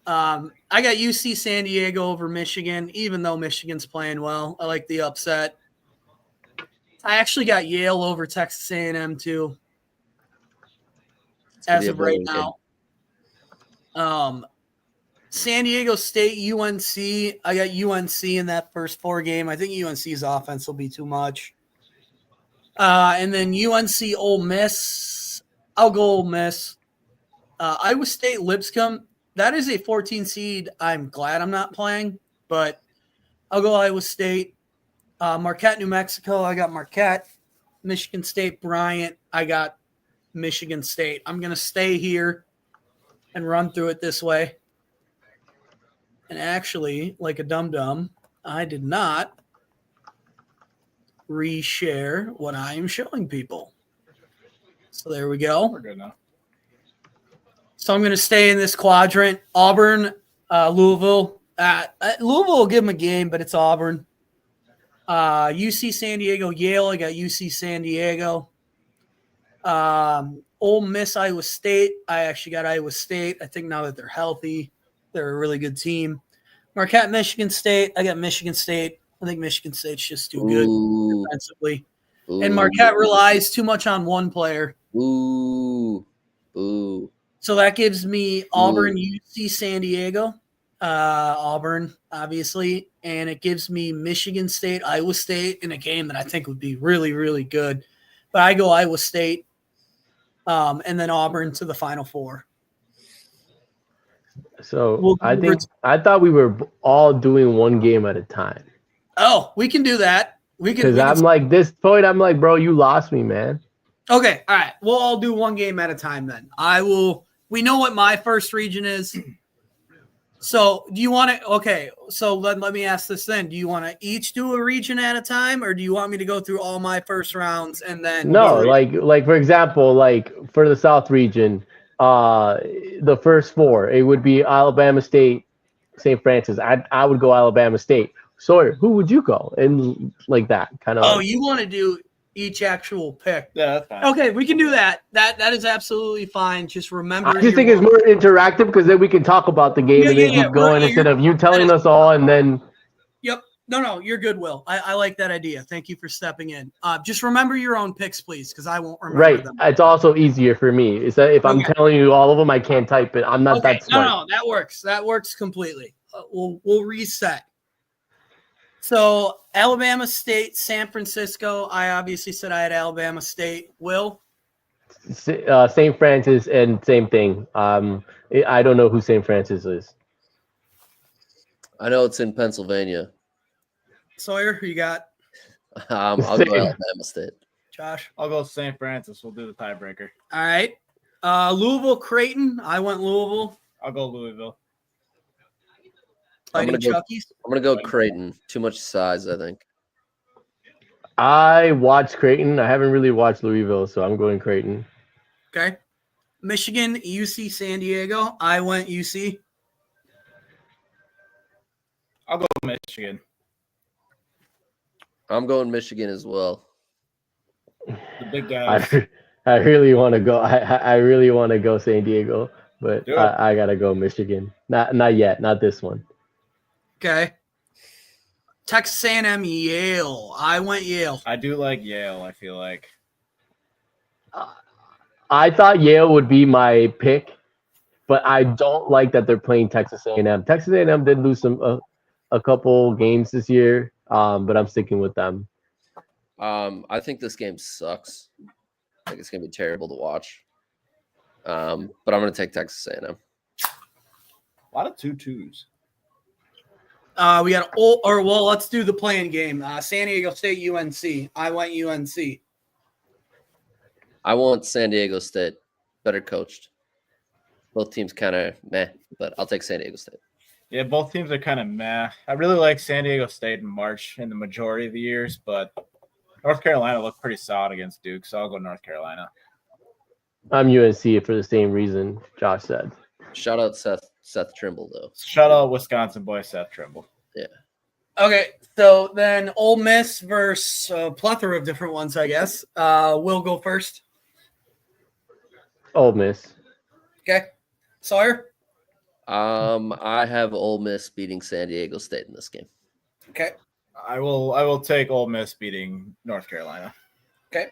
I got UC San Diego over Michigan, even though Michigan's playing well. I like the upset. I actually got Yale over Texas A&M too, It's gonna as be a of right boring now. San Diego State, UNC. I got UNC in that first 4 game. I think UNC's offense will be too much. And then UNC Ole Miss. I'll go Ole Miss. Iowa State Lipscomb. That is a 14 seed. I'm glad I'm not playing, but I'll go Iowa State. Marquette, New Mexico. I got Marquette. Michigan State Bryant. I got Michigan State. I'm going to stay here and run through it this way. And actually, like a dum-dum, I did not reshare what I am showing people. So there we go. We're good now. So I'm going to stay in this quadrant. Auburn, Louisville. Louisville will give them a game, but it's Auburn. UC San Diego, Yale. I got UC San Diego. Ole Miss, Iowa State. I actually got Iowa State. I think now that they're healthy, they're a really good team. Marquette, Michigan State. I got Michigan State. I think Michigan State's just too good Ooh, defensively. ooh, And Marquette relies too much on one player. Ooh, ooh. So that gives me Auburn, UC San Diego. Auburn, obviously. And it gives me Michigan State, Iowa State in a game that I think would be really, really good. But I go Iowa State and then Auburn to the Final 4. So I thought we were all doing one game at a time. Oh, we can do that. Because I'm like, this point, I'm like, bro, you lost me, man. Okay, all right. We'll all do one game at a time then. We know what my first region is. So do you want to? Okay, so let me ask this then. Do you want to each do a region at a time, or do you want me to go through all my first rounds and then? No, like for example, like for the South region, the first four, it would be Alabama State, St. Francis. I would go Alabama State. Sawyer, who would you go? And like that kind of. Oh, you want to do each actual pick? Yeah, that's fine. Okay, we can do that. That is absolutely fine. Just remember. I just think it's more interactive because then we can talk about the game and then keep going instead of you telling us all and then. Yep. No, you're good, Will. I like that idea. Thank you for stepping in. Just remember your own picks, please, because I won't remember Right. them. It's also easier for me. Is that if I'm telling you all of them, I can't type it. I'm not that smart. No, that works. That works completely. We'll reset. So Alabama State, San Francisco. I obviously said I had Alabama State. Will? St. Francis and same thing. I don't know who St. Francis is. I know it's in Pennsylvania. Sawyer, who you got? I'll go Alabama State. Josh? I'll go St. Francis. We'll do the tiebreaker. All right. Louisville, Creighton. I went Louisville. I'll go Louisville. I'm Fighting Chuckies. gonna go Creighton. Too much size, I think. I watched Creighton. I haven't really watched Louisville, so I'm going Creighton. Okay. Michigan, UC San Diego. I went UC. I'll go Michigan. I'm going Michigan as well. The big guys. I really want to go. I really want to go San Diego, but Do it. I gotta go Michigan. Not yet. Not this one. Okay. Texas A&M, Yale. I went Yale. I do like Yale, I feel like. I thought Yale would be my pick, but I don't like that they're playing Texas A&M. Texas A&M did lose a couple games this year, but I'm sticking with them. I think this game sucks. I think it's gonna be terrible to watch. But I'm gonna take Texas A&M. A lot of 2-2s. We got let's do the playing game. San Diego State, UNC. I went UNC. I want San Diego State, better coached. Both teams kind of meh, but I'll take San Diego State. Yeah, both teams are kind of meh. I really like San Diego State in March in the majority of the years, but North Carolina looked pretty solid against Duke, so I'll go North Carolina. I'm UNC for the same reason Josh said. Shout out Seth Trimble, though. Shout out Wisconsin boy Seth Trimble. Yeah. Okay, so then Ole Miss versus a plethora of different ones, I guess. We'll go first. Ole Miss. Okay. Sawyer? I have Ole Miss beating San Diego State in this game. Okay. I will take Ole Miss beating North Carolina. Okay.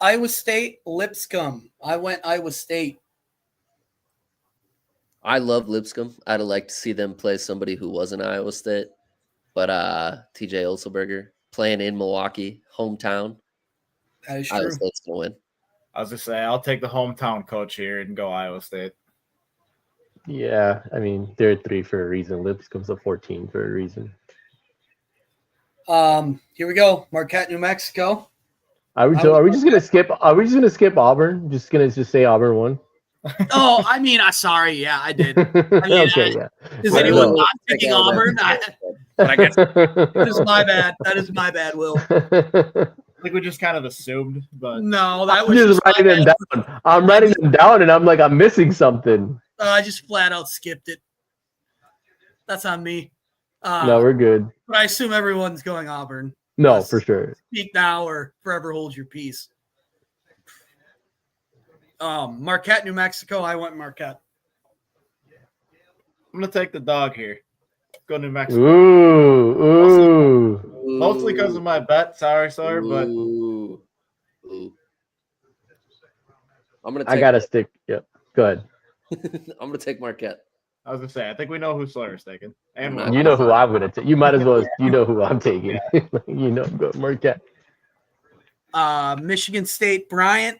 Iowa State, Lipscomb. I went Iowa State. I love Lipscomb. I'd like to see them play somebody who wasn't Iowa State, but TJ Olsenberger playing in Milwaukee, hometown. That is Iowa true. State's gonna win. I was just saying, I'll take the hometown coach here and go Iowa State. Yeah, I mean they're 3 for a reason. Lipscomb's a 14 for a reason. Here we go. Marquette, New Mexico. Are we just gonna skip? Are we just gonna skip Auburn? Just gonna say Auburn won. Oh, I mean, sorry. Yeah, I did. Okay, yeah. Is I anyone know. not picking Auburn? But I guess That is my bad. That is my bad, Will. I think we just kind of assumed, but No, that I'm was just my writing them bad. down. I'm writing them down, and I'm like, I'm missing something. I just flat out skipped it. That's on me. No, we're good. But I assume everyone's going Auburn. No, Yes. for sure. Speak now or forever hold your peace. Marquette, New Mexico. I went Marquette. I'm gonna take the dog here. Go New Mexico. Ooh. Mostly because of my bet. Sorry, but Ooh. I'm gonna. I gotta stick. Yep. Go ahead. I'm gonna take Marquette. I was gonna say I think we know who Sawyer's taking. And I'm You know who I'm gonna take. You might as well. You know who I'm taking. You know, go Marquette. Michigan State, Bryant.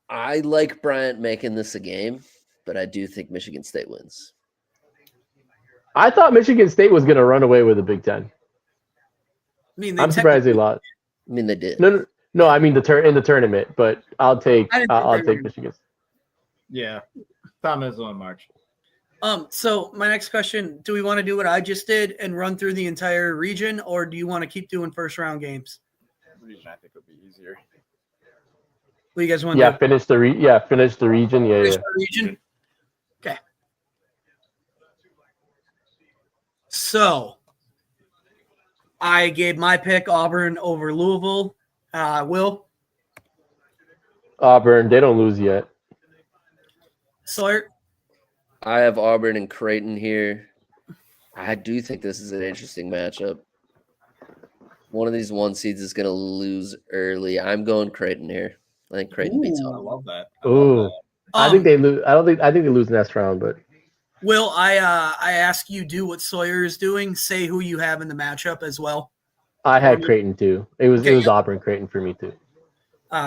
I like Bryant making this a game, but I do think Michigan State wins. I thought Michigan State was gonna run away with the Big Ten. I mean, I'm surprised they lost. I mean, they did. No. I mean in the tournament, but I'll take I didn't think they I'll take were- Michigan. yeah, Tom Izzo in March. So my next question, do we want to do what I just did and run through the entire region, or do you want to keep doing first round games? Region, I think would be easier. What do you guys want to Yeah, do? finish the region. Yeah, Finish yeah. the region? Okay. So I gave my pick Auburn over Louisville. Will Auburn, they don't lose yet. Sawyer? I have Auburn and Creighton here. I do think this is an interesting matchup. One of these one seeds is going to lose early. I'm going Creighton here. I think Creighton beats I Auburn. love that. Ooh, I think they lose. I think they lose next round, but Will, I ask you do what Sawyer is doing. Say who you have in the matchup as well. I had Creighton too. It was Okay. Auburn Creighton for me too.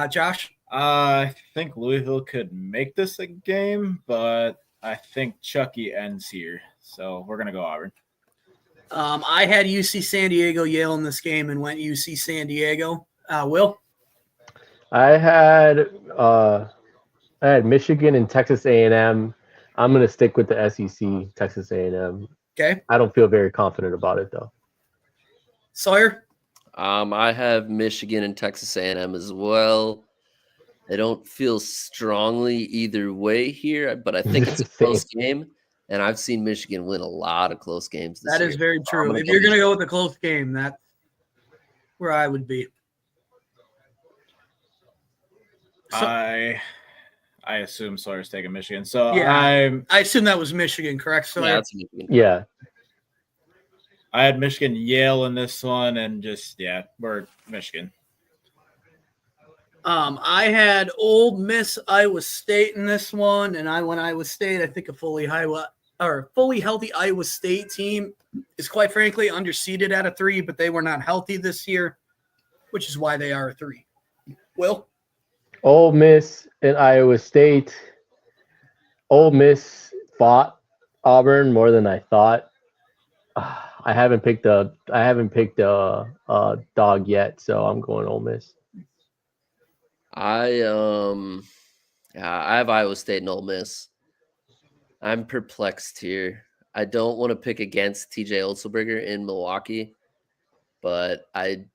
Josh? I think Louisville could make this a game, but I think Chucky ends here. So we're going to go Auburn. I had UC San Diego Yale in this game and went UC San Diego. Will? I had Michigan and Texas A&M. I'm gonna stick with the SEC, Texas A&M. Okay. I don't feel very confident about it though. Sawyer? I have Michigan and Texas A&M as well. I don't feel strongly either way here, but I think it's a close game, and I've seen Michigan win a lot of close games this That year. is very true. gonna If go you're going to Michigan. go with a close game, that's where I would be. So- I assume Sawyer's taking Michigan. So Yeah. I assume that was Michigan, correct, Sawyer? Yeah, that's Michigan. Yeah, I had Michigan Yale in this one, and we're Michigan. I had Old Miss Iowa State in this one, and I went Iowa State. I think a fully healthy Iowa State team is quite frankly underseeded at a 3, but they were not healthy this year, which is why they are a 3. Will? Ole Miss and Iowa State. Ole Miss fought Auburn more than I thought. I haven't picked a dog yet, so I'm going Ole Miss. I have Iowa State and Ole Miss. I'm perplexed here. I don't want to pick against TJ Otzelberger in Milwaukee, but I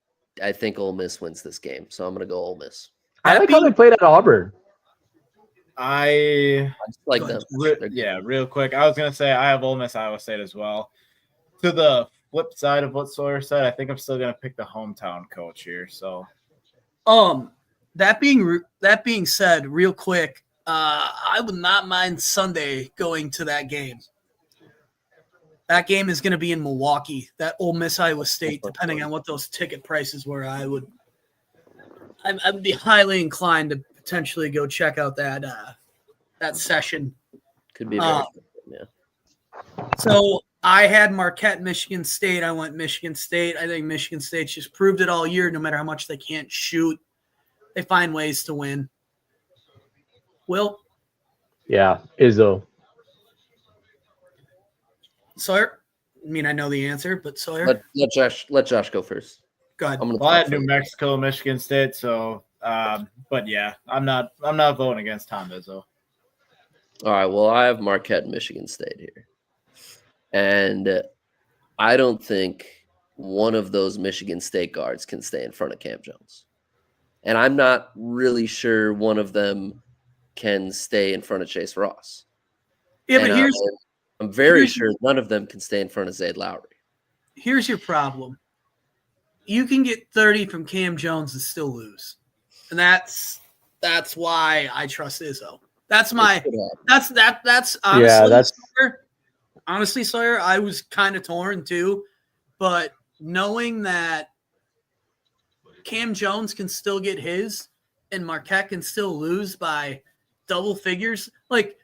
think Ole Miss wins this game, so I'm going to go Ole Miss. I like how they played at Auburn. I I just like Go them. Re- real quick. I was gonna say I have Ole Miss, Iowa State as well. To the flip side of what Sawyer said, I think I'm still gonna pick the hometown coach here. So That being said, real quick, I would not mind Sunday going to that game. That game is going to be in Milwaukee. That Ole Miss Iowa State, depending on what those ticket prices were, I would be highly inclined to potentially go check out that session. Could be very good, yeah. So I had Marquette, Michigan State. I went Michigan State. I think Michigan State's just proved it all year. No matter how much they can't shoot, they find ways to win. Will? Yeah, Izzo. Sawyer? I mean, I know the answer, but Sawyer? Let Josh go first. Go ahead. I'm gonna well, I talk had New first. Mexico, Michigan State. So but yeah, I'm not voting against Tom Izzo. All right. Well, I have Marquette and Michigan State here. And I don't think one of those Michigan State guards can stay in front of Cam Jones. And I'm not really sure one of them can stay in front of Chase Ross. Yeah, And but I'm very here's- sure none of them can stay in front of Zayd Lowry. here's your problem. You can get 30 from Cam Jones and still lose. And that's why I trust Izzo. That's my It could happen. that's honestly Yeah, that's- Sawyer, honestly, Sawyer, I was kind of torn too, but knowing that Cam Jones can still get his and Marquette can still lose by double figures, like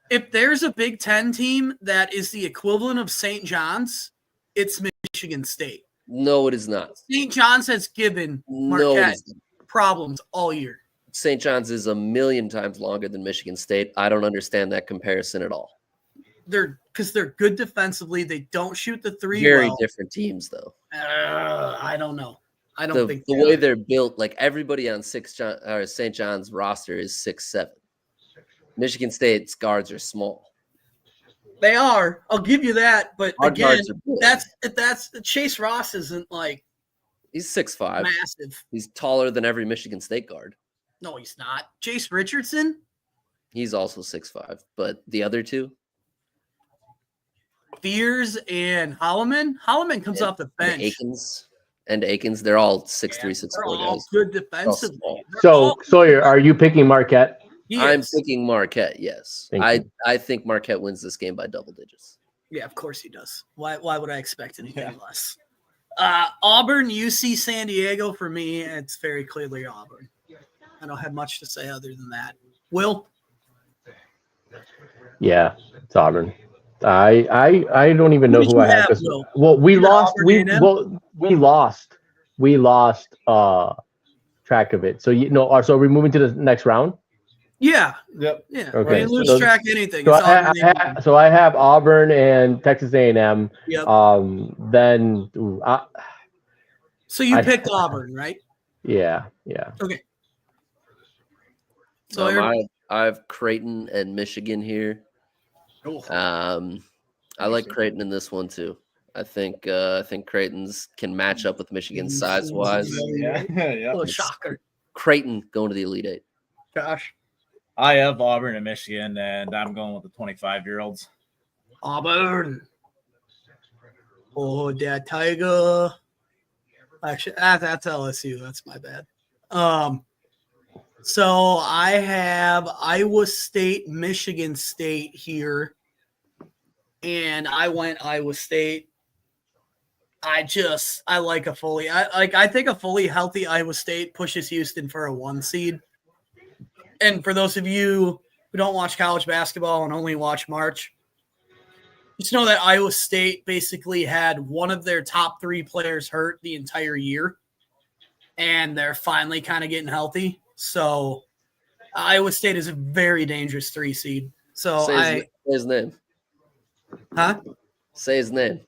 if there's a Big Ten team that is the equivalent of St. John's, it's Michigan State. No, it is not. St. John's has given No, it Marquette is not. problems all year. St. John's is a million times longer than Michigan State. I don't understand that comparison at all. They're good defensively. They don't shoot the three. Very well. different teams, though. I don't know. I don't think The they way are. they're built, like everybody on St. John's roster is 6'7". Michigan State's guards are small. They are. I'll give you that. But Our again, guards are big. that's Chase Ross isn't like He's 6'5". massive. He's taller than every Michigan State guard. No, he's not. Chase Richardson. He's also 6'5", but the other two, Fears and Holloman. Holloman comes off the bench. Akins, they're all 6'3", They're 6'4" all guys. good defensively. small. They're So all- Sawyer, are you picking Marquette? He I'm is. picking Marquette. Yes, Thank I you. think Marquette wins this game by double digits. Yeah, of course he does. Why would I expect anything less? Auburn, UC San Diego, for me, it's very clearly Auburn. I don't have much to say other than that. Will? Yeah, it's Auburn. I don't even know Who did who you I have. have, 'Cause- Will? Well, we You had lost. Auburn We A&M? well we lost track of it. So so we're moving to the next round. Yeah. Yep. Yeah. Okay, We didn't lose so- track of anything. So It's Auburn A&M. I have Auburn and Texas A&M. Yep. Then So you I- picked Auburn, right? yeah. Okay. So I have Creighton and Michigan here. I like Creighton in this one too. I think Creighton's can match up with Michigan size wise. Yeah. Yeah. oh, shocker. Creighton going to the Elite Eight. Josh. I have Auburn and Michigan, and I'm going with the 25-year-olds. Auburn. Oh, that Tiger. Actually, that's LSU. That's my bad. So I have Iowa State, Michigan State here, and I went Iowa State. I like a fully. I think a fully healthy Iowa State pushes Houston for a 1 seed. And for those of you who don't watch college basketball and only watch March, just know that Iowa State basically had one of their top 3 players hurt the entire year, and they're finally kind of getting healthy. So Iowa State is a very dangerous 3 seed. So Say his name. huh? Say his name.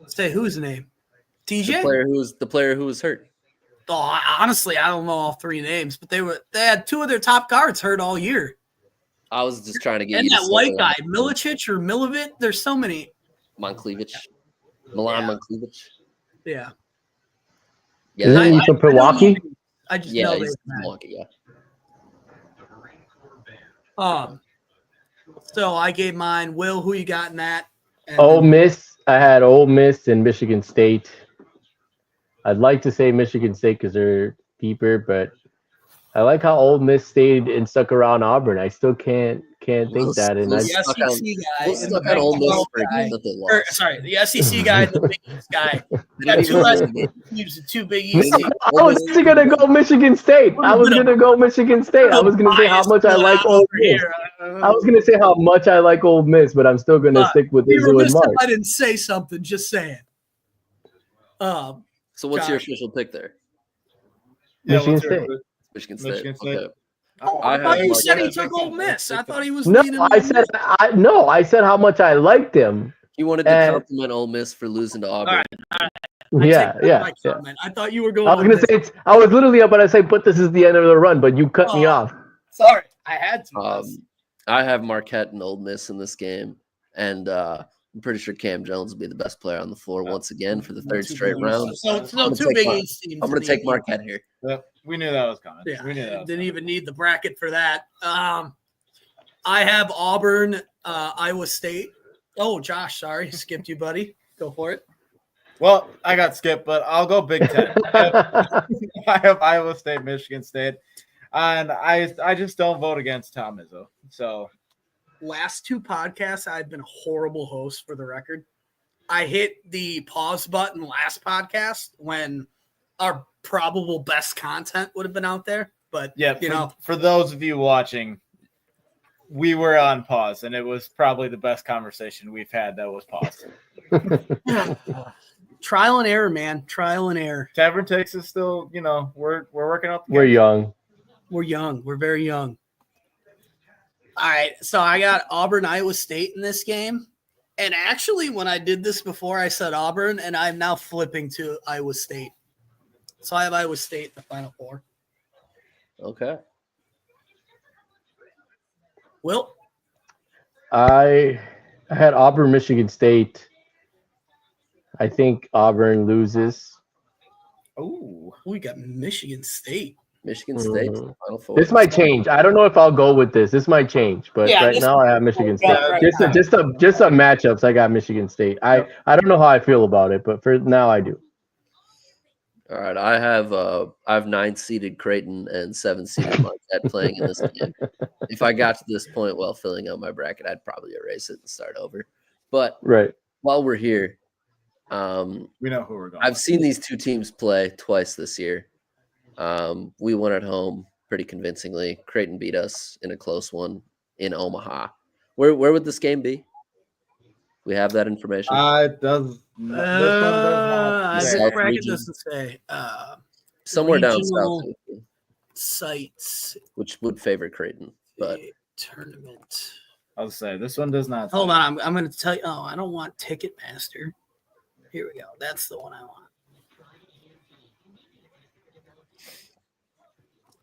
Say whose name? The TJ? player who was hurt. Oh, honestly, I don't know all 3 names, but they had 2 of their top guards hurt all year. I was just trying to get And you to that say white it. guy, Milicic or Milovic, there's so many. Monklevich. Milan Yeah. Monklevich. Yeah. Yeah, Isn't he from Milwaukee? I just yeah, know he's they from Milwaukee, yeah. So I gave mine. Will, who you got in that? And Ole Miss. I had Ole Miss and Michigan State. I'd like to say Michigan State because they're deeper, but I like how Ole Miss stayed and stuck around Auburn. I still can't think that. And the I, SEC stuck guy. on- and We'll the stuck Big on Ole Miss 12 for a guy. game that they Or, lost. sorry, the SEC guy and the Big East guy. They Got didn't 2 even less lose the game. teams and 2 Big No, East teams. I was actually gonna go Michigan State. I was gonna go Michigan State. I was gonna say how much I like Ole Miss. I was gonna say how much I like Ole Miss, but I'm still gonna stick with Be Izzo and remiss if Mark. I didn't say something. Just saying. So what's your Josh. official pick there? Michigan what's your- State. Michigan State. Michigan State. Okay. Oh, I I thought have you said he Marquette. took Ole Miss. I thought he was No, leaning I Ole said Miss. I said how much I liked him. You wanted to And- compliment Ole Miss for losing to Auburn. right. I Yeah, take back yeah, my yeah. comment. I thought you were going. I was gonna say I was literally about to say, but this is the end of the run, but you cut me Oh. off. Sorry, I had to. I have Marquette and Ole Miss in this game, and I'm pretty sure Cam Jones will be the best player on the floor once again for the 3rd straight round. So I'm gonna 2 take Big Mar- East teams. I'm going in to the take Marquette here. Yep. We knew that was coming. Yeah, We knew that was didn't coming. even need the bracket for that. I have Auburn, Iowa State. Oh, Josh, sorry, skipped you, buddy. Go for it. Well, I got skipped, but I'll go Big Ten. I have Iowa State, Michigan State, and I just don't vote against Tom Izzo. So Last 2 podcasts, I've been a horrible host for the record. I hit the pause button last podcast when our probable best content would have been out there. But yeah, you know, for those of you watching, we were on pause, and it was probably the best conversation we've had that was paused. trial and error, man. Trial and error. Tavern Takes is still, we're working up. We're young. We're young. We're very young. All right. So I got Auburn, Iowa State in this game. And actually, when I did this before, I said Auburn, and I'm now flipping to Iowa State. So I have Iowa State in the Final Four. Okay. Will? I had Auburn, Michigan State. I think Auburn loses. Oh, We got Michigan State. Michigan State, Mhm. Final Four. This might change. I don't know if I'll go with this. This might change, but Yeah, right this now is I have Michigan what we State. got right Just now. some matchups. I got Michigan State. I don't know how I feel about it, but for now I do. All right, I have 9-seeded Creighton and 7-seeded Marquette playing in this game. If I got to this point while filling out my bracket, I'd probably erase it and start over. But Right. while we're here, we know who we're going. I've seen these two teams play twice this year. We won at home pretty convincingly. Creighton beat us in a close one in Omaha. Where would this game be? We have that information. It does. This one does This not. South bracket region. doesn't say. Somewhere down regional south, sites. which would favor Creighton. But Tournament. I'll say this one does not. Hold on, I'm going to tell you. Oh, I don't want Ticketmaster. Here we go. That's the one I want.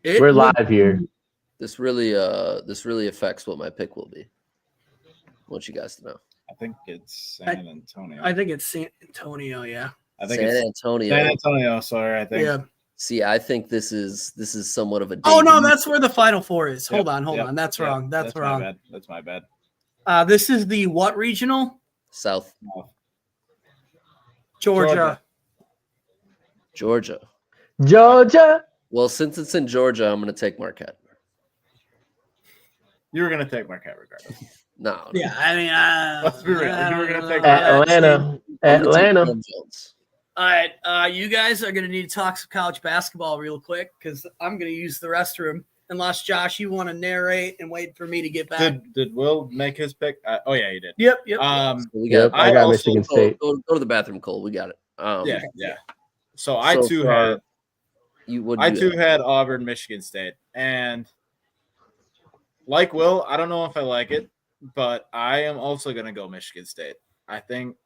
It We're would- live here. this really affects what my pick will be. I want you guys to know. I think it's San Antonio. I think it's San Antonio. Yeah. I think San it's Antonio. San Antonio. Sorry, I think. Yeah. See, I think this is somewhat of a. Oh no, debut. that's where the Final Four is. Hold Yep, on. yep, That's yep, wrong. That's my wrong. bad. That's my bad. This is the what regional? South Georgia. Georgia. Georgia. Well, since it's in Georgia, I'm going to take Marquette. You were gonna take Marquette regardless. No. Yeah, I mean, Let's be real. You were gonna take Atlanta. I'm gonna take Atlanta. Cam Jones. All right, you guys are gonna need to talk some college basketball real quick because I'm gonna use the restroom. Unless Josh, you want to narrate and wait for me to get back. Did Will make his pick? Oh yeah, he did. Yep. So we Yep, got. I got also Michigan Go, State. go to the bathroom, Cole. We got it. Yeah. So I So too far, had I had Auburn, Michigan State, and like Will, I don't know if I like it, but I am also gonna go Michigan State. I think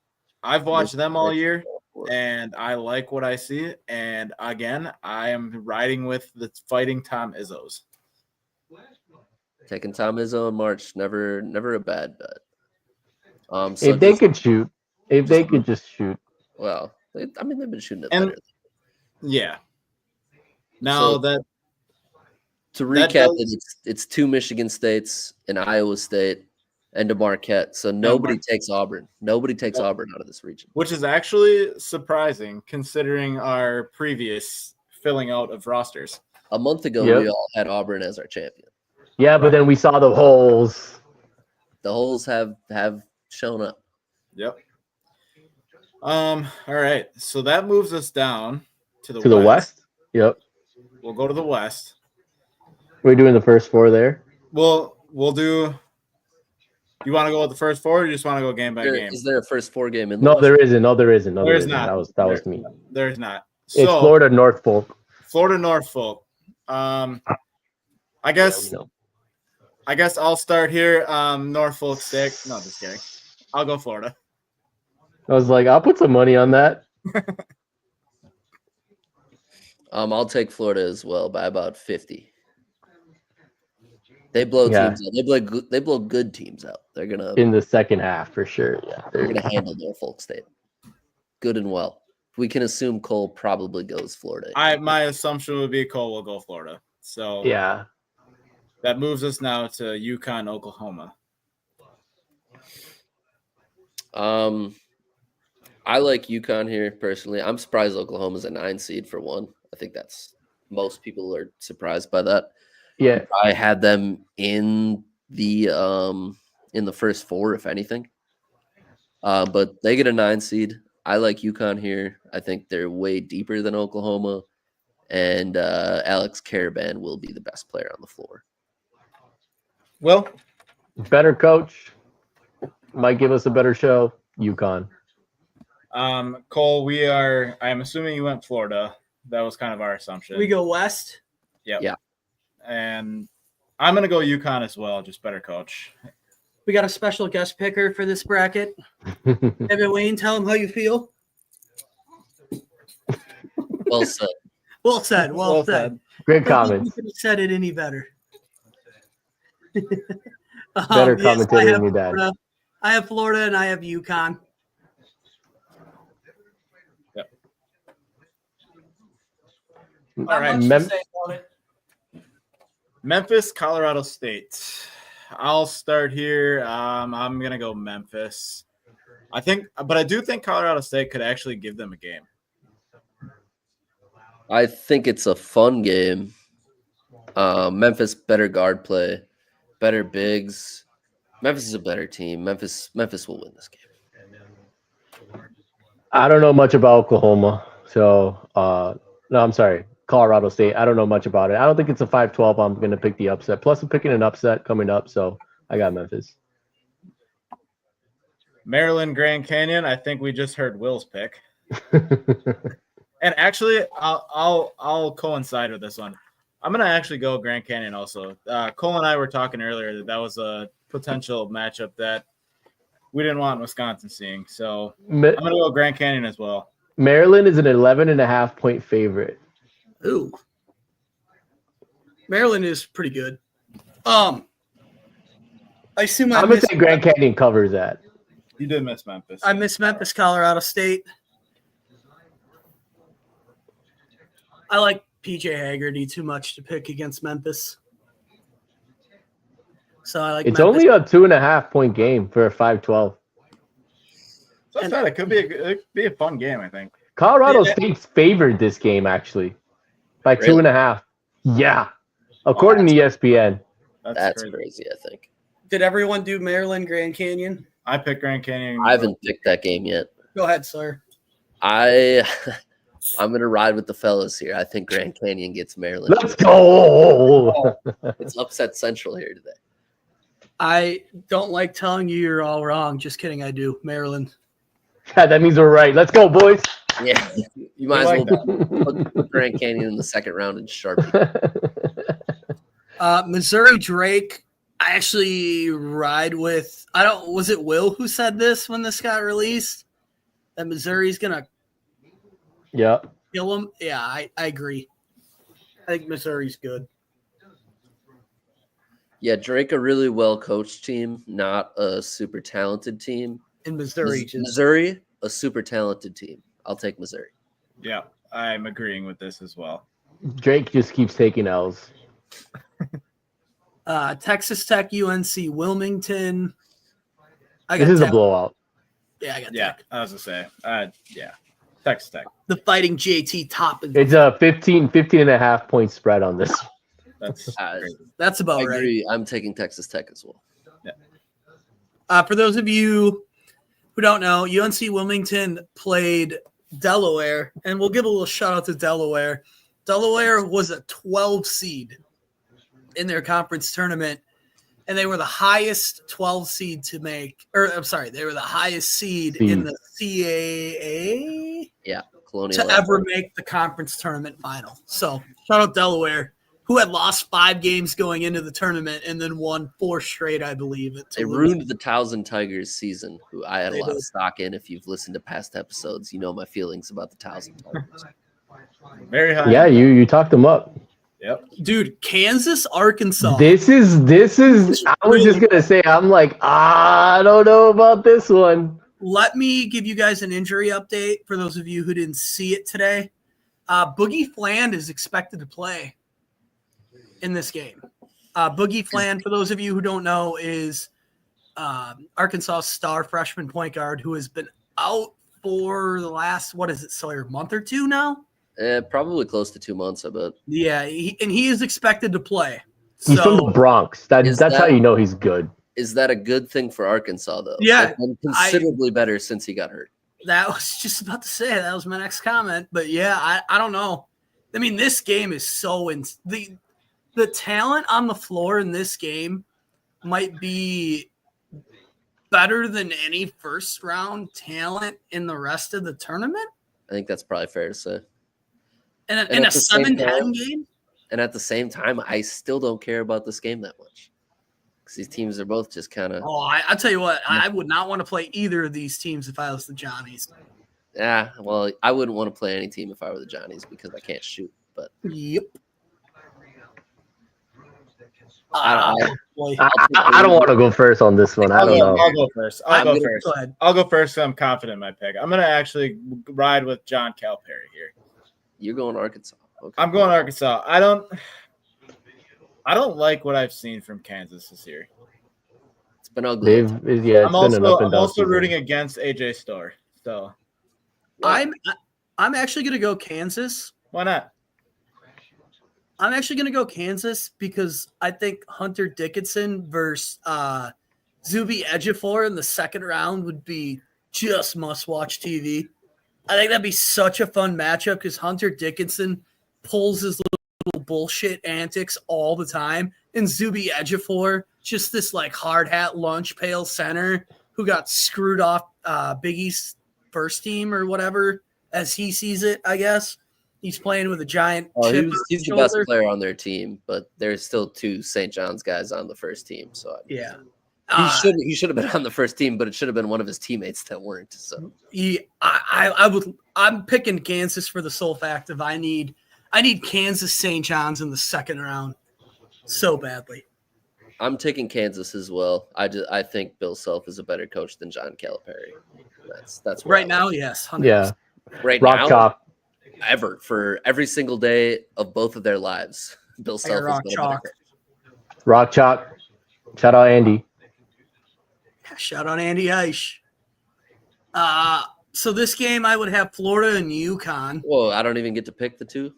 I've watched them all year, and I like what I see. And again, I am riding with the Fighting Tom Izzos. Taking Tom Izzo in March, never a bad bet. So If they just- could shoot, if they could just shoot. well, they've been shooting it And- better. Yeah. Now So- that To that recap, does- it's 2 Michigan States, an Iowa State, and a Marquette. So nobody takes Auburn. Nobody takes Auburn out of this region. which is actually surprising considering our previous filling out of rosters. A month ago, Yep. we all had Auburn as our champion. Yeah, but then we saw the holes. The holes have shown up. Yep. All right. So that moves us down to the To the west. Yep. We'll go to the west. We're doing the first 4 there. We'll do. You want to go with the first 4, or you just want to go game by game? Is there a first 4 game in the No, West? there isn't. No, there isn't. No, there There's isn't. not. That was me. There's not. It's So Florida Norfolk. Florida Norfolk. I guess I'll start here. Norfolk State. No, just kidding. I'll go Florida. I was like, I'll put some money on that. I'll take Florida as well by about 50. They blow Yeah. teams out. They blow good teams out. They're gonna In the second half, for sure. Yeah. they're gonna handle Norfolk State good and well. We can assume Cole probably goes Florida. My assumption would be Cole will go Florida. So Yeah. that moves us now to UConn, Oklahoma. I like UConn here personally. I'm surprised Oklahoma's a 9 seed for one. I think that's most people are surprised by that. Yeah. I had them in the first 4, if anything. But they get a 9 seed. I like UConn here. I think they're way deeper than Oklahoma, and Alex Caravan will be the best player on the floor. Well, Better coach. Might give us a better show. UConn. Cole, I'm assuming you went Florida. That was kind of our assumption. We go west. Yep. Yeah. And I'm going to go UConn as well, just better coach. We got a special guest picker for this bracket. Evan Wayne, tell him how you feel. Well said. Well said. Well said. Great I don't think comments. you could have said it any better. Better Yes, commentator than your dad. Florida. I have Florida and I have UConn. All right. Not much to say about it. Memphis, Colorado State. I'll start here. I'm gonna go Memphis. I do think Colorado State could actually give them a game. I think it's a fun game. Memphis better guard play, better bigs. Memphis is a better team. Memphis will win this game. I don't know much about Oklahoma, so no, I'm sorry, Colorado State. I don't know much about it. I don't think it's a 5-12. I'm going to pick the upset. Plus, I'm picking an upset coming up, so I got Memphis. Maryland, Grand Canyon. I think we just heard Will's pick. And actually, I'll coincide with this one. I'm gonna actually go Grand Canyon also. Cole and I were talking earlier that was a potential matchup that we didn't want Wisconsin seeing. So I'm gonna go Grand Canyon as well. Maryland is an 11.5-point favorite. Ooh. Maryland is pretty good. I assume I'm gonna say Grand Canyon covers that. You did miss Memphis. I miss Memphis, Colorado State. I like PJ Haggerty too much to pick against Memphis. So I like It's Memphis. only a 2.5-point game for a 5-12. So I thought it could be a fun game, I think. Colorado State's favored this game actually by Really? 2.5. Yeah, according to ESPN. That's crazy, I think. Did everyone do Maryland, Grand Canyon? I picked Grand Canyon. I haven't picked that game yet. Go ahead, sir. I'm gonna ride with the fellas here. I think Grand Canyon gets Maryland. Let's go. It's upset central here today. I don't like telling you you're all wrong. Just kidding, I do. Maryland. Yeah, that means we're right. Let's go, boys. Yeah, you might as like well put Grand Canyon in the second round in Sharpie. Missouri Drake. I actually ride with. Was it Will who said this when this got released? That Missouri's gonna Yeah. kill him. Yeah, I agree. I think Missouri's good. Yeah, Drake, a really well coached team, not a super talented team. In Missouri, just Missouri, a super talented team. I'll take Missouri. Yeah, I'm agreeing with this as well. Drake just keeps taking L's. Texas Tech, UNC, Wilmington. This is a Tech. blowout. Yeah, I got Yeah, Tech. I was gonna say. Yeah, Texas Tech. The Fighting JT Toppin. It's a 15.5-point spread on this. That's crazy. That's I about right. agree. I'm taking Texas Tech as well. For those of you who don't know, UNC Wilmington played Delaware, and we'll give a little shout out to Delaware. Delaware was a 12 seed in their conference tournament, and they were the highest 12 seed to make, or I'm sorry, they were the highest seed in the CAA Yeah, Colonial. to ever make the conference tournament final. So shout out Delaware, who had lost 5 games going into the tournament and then won 4 straight, I believe. They ruined the Towson Tigers season, who I had a lot of stock in. If you've listened to past episodes, you know my feelings about the Towson Tigers. Very high. Yeah, you talked them up. Yep. Dude, Kansas, Arkansas. This is. I was just gonna say. I'm like, I don't know about this one. Let me give you guys an injury update for those of you who didn't see it today. Boogie Fland is expected to play in this game. Boogie Fland, for those of you who don't know, is Arkansas star freshman point guard who has been out for the last, Sawyer, month or two now? Probably close to 2 months, I bet. Yeah, he is expected to play. He's from the Bronx. That's how you know he's good. Is that a good thing for Arkansas, though? Yeah, They've been considerably better since he got hurt. That was just about to say. That was my next comment. But yeah, I don't know. I mean, this game is so the talent on the floor in this game might be better than any first round talent in the rest of the tournament. I think that's probably fair to say. In at a the same 7-10 time- game. And at the same time, I still don't care about this game that much. Because these teams are both just kind of. Oh, I tell you what, I would not want to play either of these teams if I was the Johnnies. Yeah, well, I wouldn't want to play any team if I were the Johnnies because I can't shoot. But Yep. Boy. I don't want to go first on this one. I don't know. I'll go first. I'll go first. Go ahead. I'll go first. So I'm confident in my pick. I'm gonna actually ride with John Calipari here. You're going Arkansas. Okay. I'm going Arkansas. I don't like what I've seen from Kansas this year. It's been ugly. I'm I'm been an up and down also season. rooting against AJ Storr. So I'm actually gonna go Kansas. why not? I'm actually gonna go Kansas because I think Hunter Dickinson versus Zuby Ejiofor in the second round would be just must-watch TV. I think that'd be such a fun matchup because Hunter Dickinson pulls his little bullshit antics all the time, and Zuby Ejiofor, just this like hard hat lunch pail center who got screwed off Big East first team or whatever as he sees it. I guess he's playing with a giant. chip on He's his the best shoulder. player on their team, but there's still 2 St. John's guys on the first team. So Yeah. he should have been on the first team, but it should have been one of his teammates that weren't. So I'm picking Kansas for the sole fact of I need Kansas St. John's in the second round so badly. I'm taking Kansas as well. I think Bill Self is a better coach than John Calipari. That's where Right I'm now, at. yes. 100%. Yeah, Right rock now, chalk. ever for every single day of both of their lives. Bill I got Self rock is better chalk. coach. Rock chalk. Shout out Andy. Shout out Andy Eish. So this game I would have Florida and UConn. Well, I don't even get to pick the two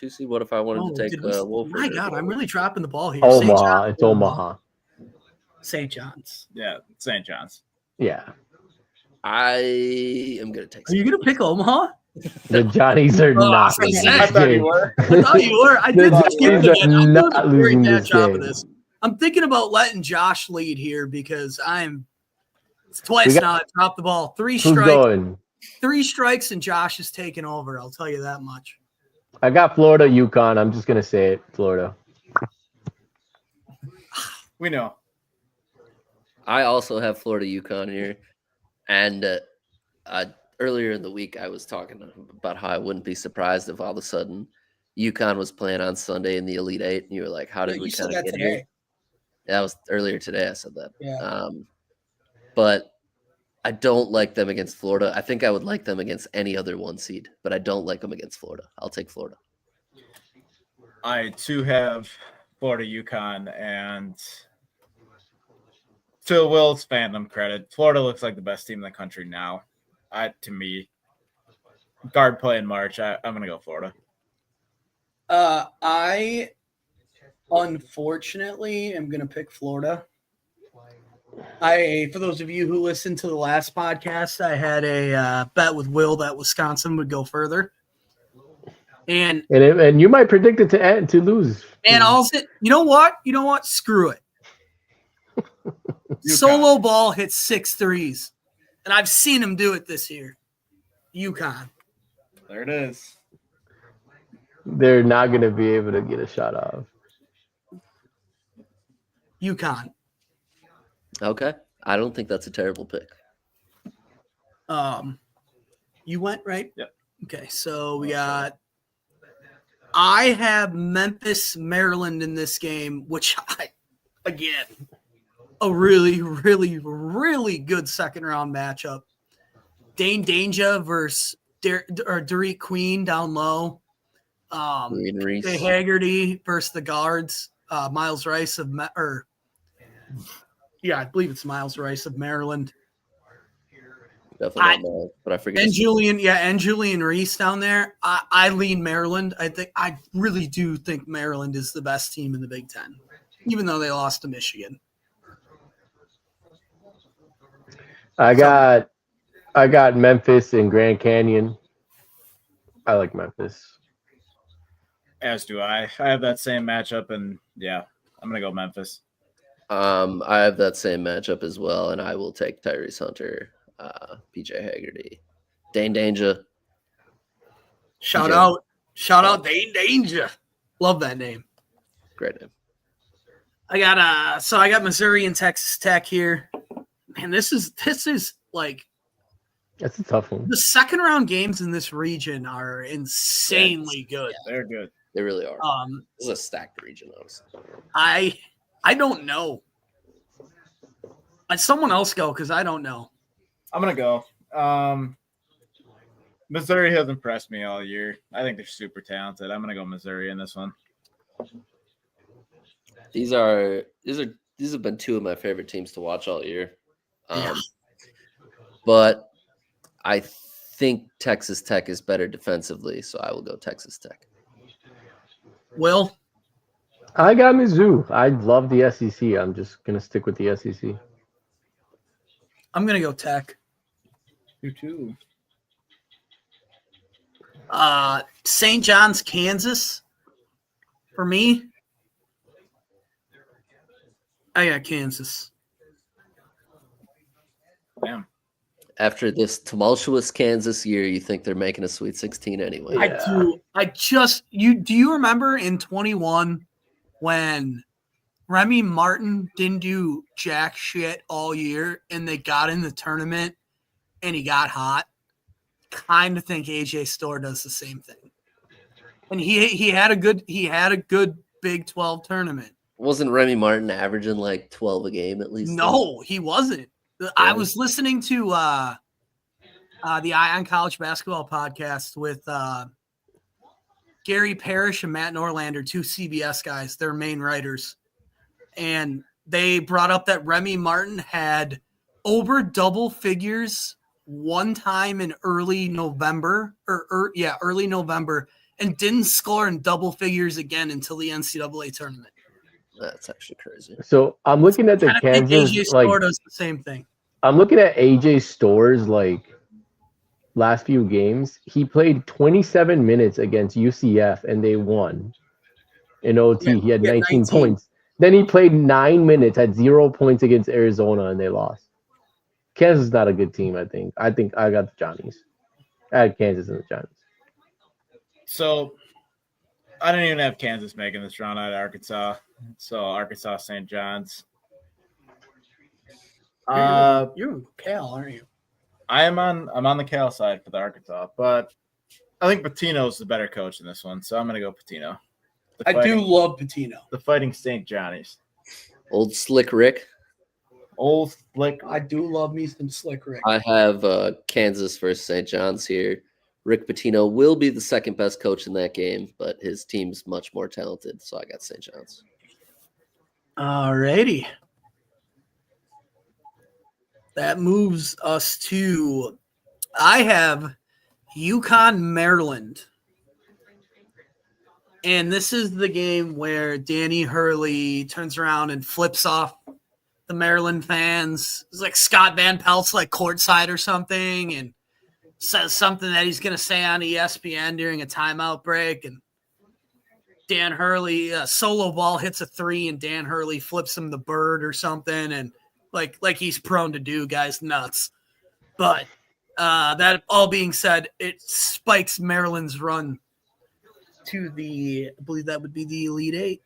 seed. What if I wanted to take did we- Wolford? my or- God, I'm really dropping the ball here. Omaha. It's Omaha. St. John's. Yeah, St. John's. Yeah. I am gonna take. Are you gonna pick Omaha? The Johnnies are not I losing thought this game. were. I thought you were. I The did skip Johnnies it. are I'm doing not a very losing bad this job of game. this. I'm thinking about letting Josh lead here because it's twice We got- now I dropped the ball. Who's Strikes. going? 3 strikes and Josh is taking over. I'll tell you that much. I got Florida, UConn. I'm just gonna say it, Florida. We know. I also have Florida UConn here, and earlier in the week I was talking about how I wouldn't be surprised if all of a sudden UConn was playing on Sunday in the Elite Eight, and you were like, "How did we kind of get here?" Yeah, that was earlier today. I said that. Yeah. But I don't like them against Florida. I think I would like them against any other 1 seed, but I don't like them against Florida. I'll take Florida. I too have Florida UConn, and to Will's fandom credit, Florida looks like the best team in the country now. To me, guard play in March. I'm gonna go Florida. I unfortunately am going to pick Florida. For those of you who listened to the last podcast, I had a bet with Will that Wisconsin would go further. And you might predict it to lose. also, you know what? Screw it. Solo ball hits 6 threes, and I've seen him do it this year. UConn. There it is. They're not gonna be able to get a shot off. UConn. Okay. I don't think that's a terrible pick. You went right? Yep. Okay, so I have Memphis, Maryland in this game, which a really, really, really good second round matchup. Dane Danger versus Derek Queen down low. Green Reese. Jay Haggerty versus the guards. Miles Rice I believe it's Miles Rice of Maryland. Definitely not Miles, but I forget. And Julian Reese down there. I lean Maryland. I really do think Maryland is the best team in the Big Ten, even though they lost to Michigan. I got Memphis and Grand Canyon. I like Memphis. As do I. I have that same matchup, and yeah, I'm gonna go Memphis. I have that same matchup as well, and I will take Tyrese Hunter, PJ Haggerty, Dane Danger. Shout out Dane Danger. Love that name. Great name. I got Missouri and Texas Tech here. Man, this is like That's a tough one. the second round games in this region are insanely good. They're good. They really are. This is a stacked region, honestly. I don't know. Someone else go because I don't know. I'm gonna go. Missouri has impressed me all year. I think they're super talented. I'm gonna go Missouri in this one. These have been two of my favorite teams to watch all year. Yeah. But I think Texas Tech is better defensively, so I will go Texas Tech. Will? I got Mizzou. I love the SEC. I'm just gonna stick with the SEC. I'm going to go Tech. You too. St. John's, Kansas. For me, I got Kansas. Damn. After this tumultuous Kansas year, you think they're making a Sweet 16 anyway. Yeah. I do. Do you remember in 21 when Remy Martin didn't do jack shit all year and they got in the tournament and he got hot? Kind of think AJ Storr does the same thing. And he had a good Big 12 tournament. Wasn't Remy Martin averaging like 12 a game at least? No, he wasn't. I was listening to the Ion College Basketball podcast with Gary Parrish and Matt Norlander, two CBS guys. They're main writers. And they brought up that Remy Martin had over double figures one time in early November, early November, and didn't score in double figures again until the NCAA tournament. That's actually crazy. So I'm looking at the I think Kansas. AJ Storr does the same thing. I'm looking at AJ Storr's last few games. He played 27 minutes against UCF and they won. In OT, he had 19 points. Then he played 9 minutes, had 0 points against Arizona, and they lost. Kansas is not a good team, I think. I think I got the Johnnies. I had Kansas and the Johnnies. So I didn't even have Kansas making this round. I had Arkansas. So Arkansas, St. John's. You're Cal, aren't you? I'm on the Cal side for the Arkansas, but I think Pitino's the better coach in this one, so I'm gonna go Pitino. I do love Pitino. The Fighting St. Johnnies. Old Slick Rick. Old Slick. I do love me some Slick Rick. I have Kansas versus St. John's here. Rick Pitino will be the second best coach in that game, but his team's much more talented, so I got St. John's. Alrighty. That moves us to I have UConn, Maryland. And this is the game where Danny Hurley turns around and flips off the Maryland fans. It's like Scott Van Pelt's like courtside or something and says something that he's going to say on ESPN during a timeout break. And Dan Hurley, solo ball hits a three and Dan Hurley flips him the bird or something. And like he's prone to do, guys nuts. But that all being said, it spikes Maryland's run to I believe that would be the Elite Eight.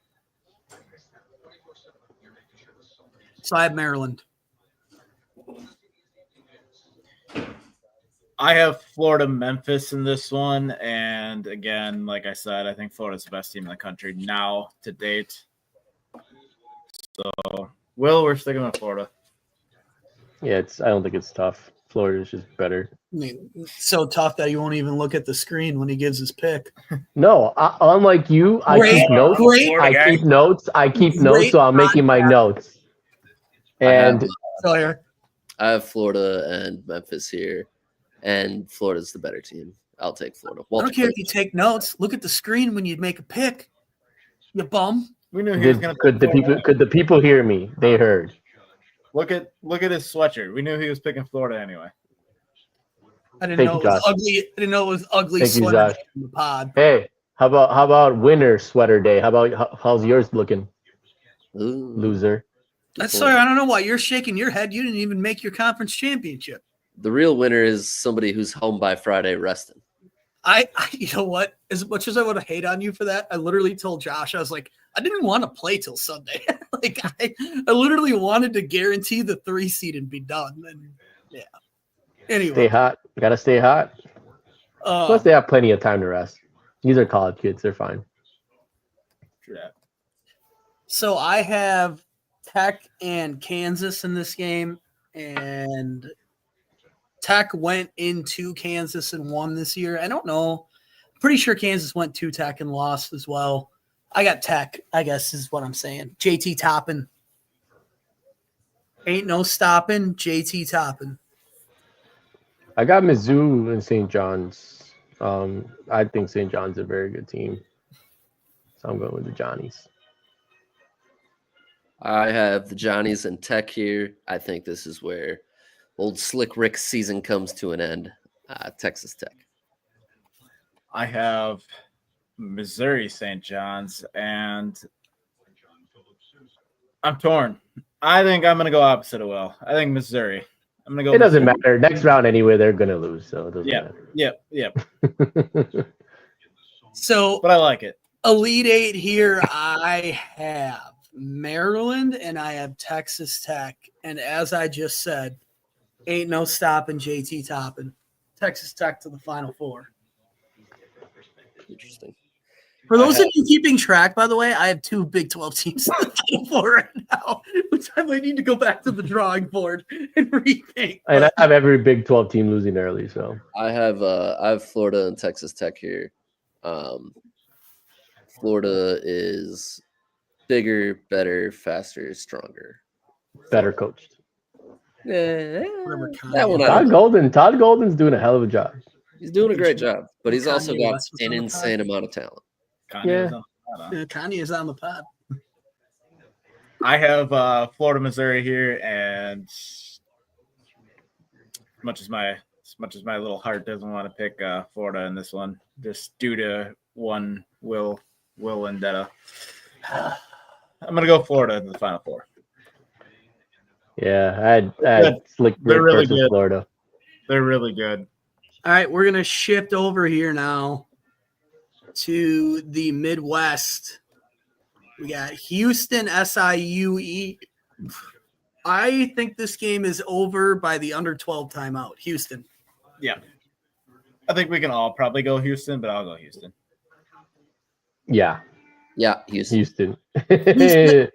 So I have Maryland. I have Florida, Memphis in this one. And again, like I said, I think Florida's the best team in the country now to date. So, we're sticking with Florida. Yeah, I don't think it's tough. Florida's just better. I mean, it's so tough that he won't even look at the screen when he gives his pick. No, unlike you, I keep notes. I keep notes, so I'm making my notes. And I have Florida and Memphis here, and Florida's the better team. I'll take Florida. I don't care if you take notes. Look at the screen when you make a pick. You bum. We knew he was going to. Could the people hear me? They heard. Look at his sweatshirt. We knew he was picking Florida anyway. I didn't know it was ugly. I didn't know it was ugly sweater in the pod. Hey, how about winter sweater day? How's yours looking? Ooh. Loser. That's sorry. I don't know why you're shaking your head. You didn't even make your conference championship. The real winner is somebody who's home by Friday resting. I you know what? As much as I would hate on you for that, I literally told Josh, I was like, I didn't want to play till Sunday. Like I literally wanted to guarantee the 3 seed and be done. And yeah. Anyway. Stay hot. You gotta stay hot. Plus they have plenty of time to rest. These are college kids, they're fine. True that. So I have Tech and Kansas in this game, and Tech went into Kansas and won this year. I don't know. Pretty sure Kansas went to Tech and lost as well. I got Tech, I guess is what I'm saying. JT Toppin. Ain't no stopping JT Toppin. I got Mizzou and St. John's. I think St. John's a very good team. So I'm going with the Johnnies. I have the Johnnies and Tech here. I think this is where old Slick Rick's season comes to an end. Texas Tech. I have Missouri St. John's, and I'm torn. I think I'm going to go opposite of Will. I think Missouri. I'm going to go. It doesn't Missouri. matter. Next round anyway, they're going to lose. So it doesn't Yep. matter. So But I like it. Elite Eight here, I have Maryland and I have Texas Tech. And as I just said, ain't no stopping JT Toppin. Texas Tech to the Final Four. Interesting. For those of you keeping track, by the way, I have 2 Big 12 teams in the Final Four right now, which I might need to go back to the drawing board and rethink. And I have every Big 12 team losing early. So I have Florida and Texas Tech here. Florida is bigger, better, faster, stronger. better coached. Yeah, Whatever that one. Todd Golden's doing a hell of a job. He's doing a great job, but he's also Kanye got West was an on the insane amount of talent. Yeah. Kanye is on the pod. I have Florida, Missouri here, and as much as my little heart doesn't want to pick Florida in this one, just due to one Will Vendetta, I'm gonna go Florida in the Final Four. Yeah, I had Slick Rick They're really versus good. Florida. They're really good. All right, we're going to shift over here now to the Midwest. We got Houston, SIUE. I think this game is over by the under 12 timeout. Houston. Yeah, I think we can all probably go Houston, but I'll go Houston. Yeah, Yeah, Houston. Houston.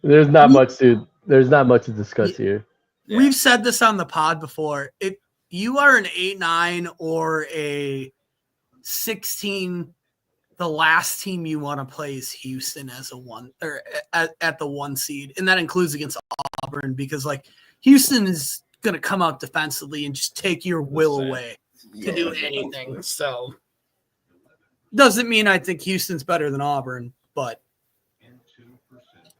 There's not much to discuss here. Yeah. We've said this on the pod before. If you are an 8-9 or a 16, the last team you want to play is Houston as a 1 or at the 1 seed, and that includes against Auburn because like Houston is going to come out defensively and just take your will away to do anything. So doesn't mean I think Houston's better than Auburn, but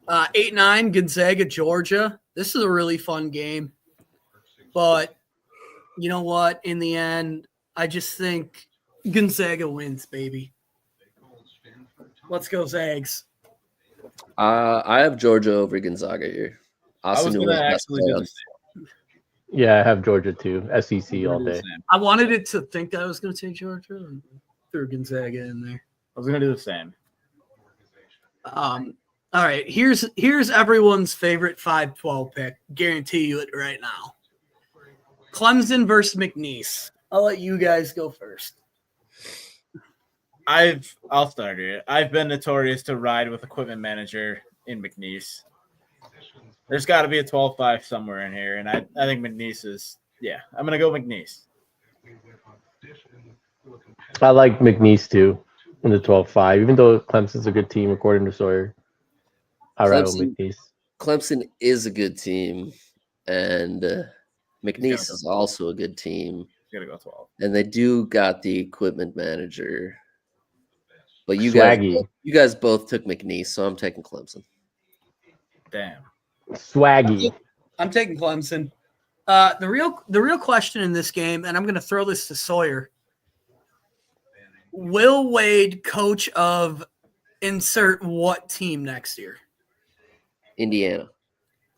8-9 Gonzaga, Georgia. This is a really fun game, but you know what? In the end, I just think Gonzaga wins, baby. Let's go Zags. I have Georgia over Gonzaga here. I was going to actually do the same. Yeah, I have Georgia too. SEC all Do the day. same. I wanted it to think that I was going to take Georgia and threw Gonzaga in there. I was going to do the same. All right, here's everyone's favorite 5-12 pick. Guarantee you it right now. Clemson versus McNeese. I'll let you guys go first. I'll start here. I've been notorious to ride with equipment manager in McNeese. There's got to be a 12-5 somewhere in here, and I think McNeese is I'm gonna go McNeese. I like McNeese too in the 12-5, even though Clemson's a good team according to Sawyer. I ride with McNeese. Clemson is a good team, and McNeese is also a good team. Gotta go 12. And they do got the equipment manager. But you guys both took McNeese, so I'm taking Clemson. Damn. Swaggy. I'm taking Clemson. The real question in this game, and I'm going to throw this to Sawyer. Will Wade coach of insert what team next year? Indiana.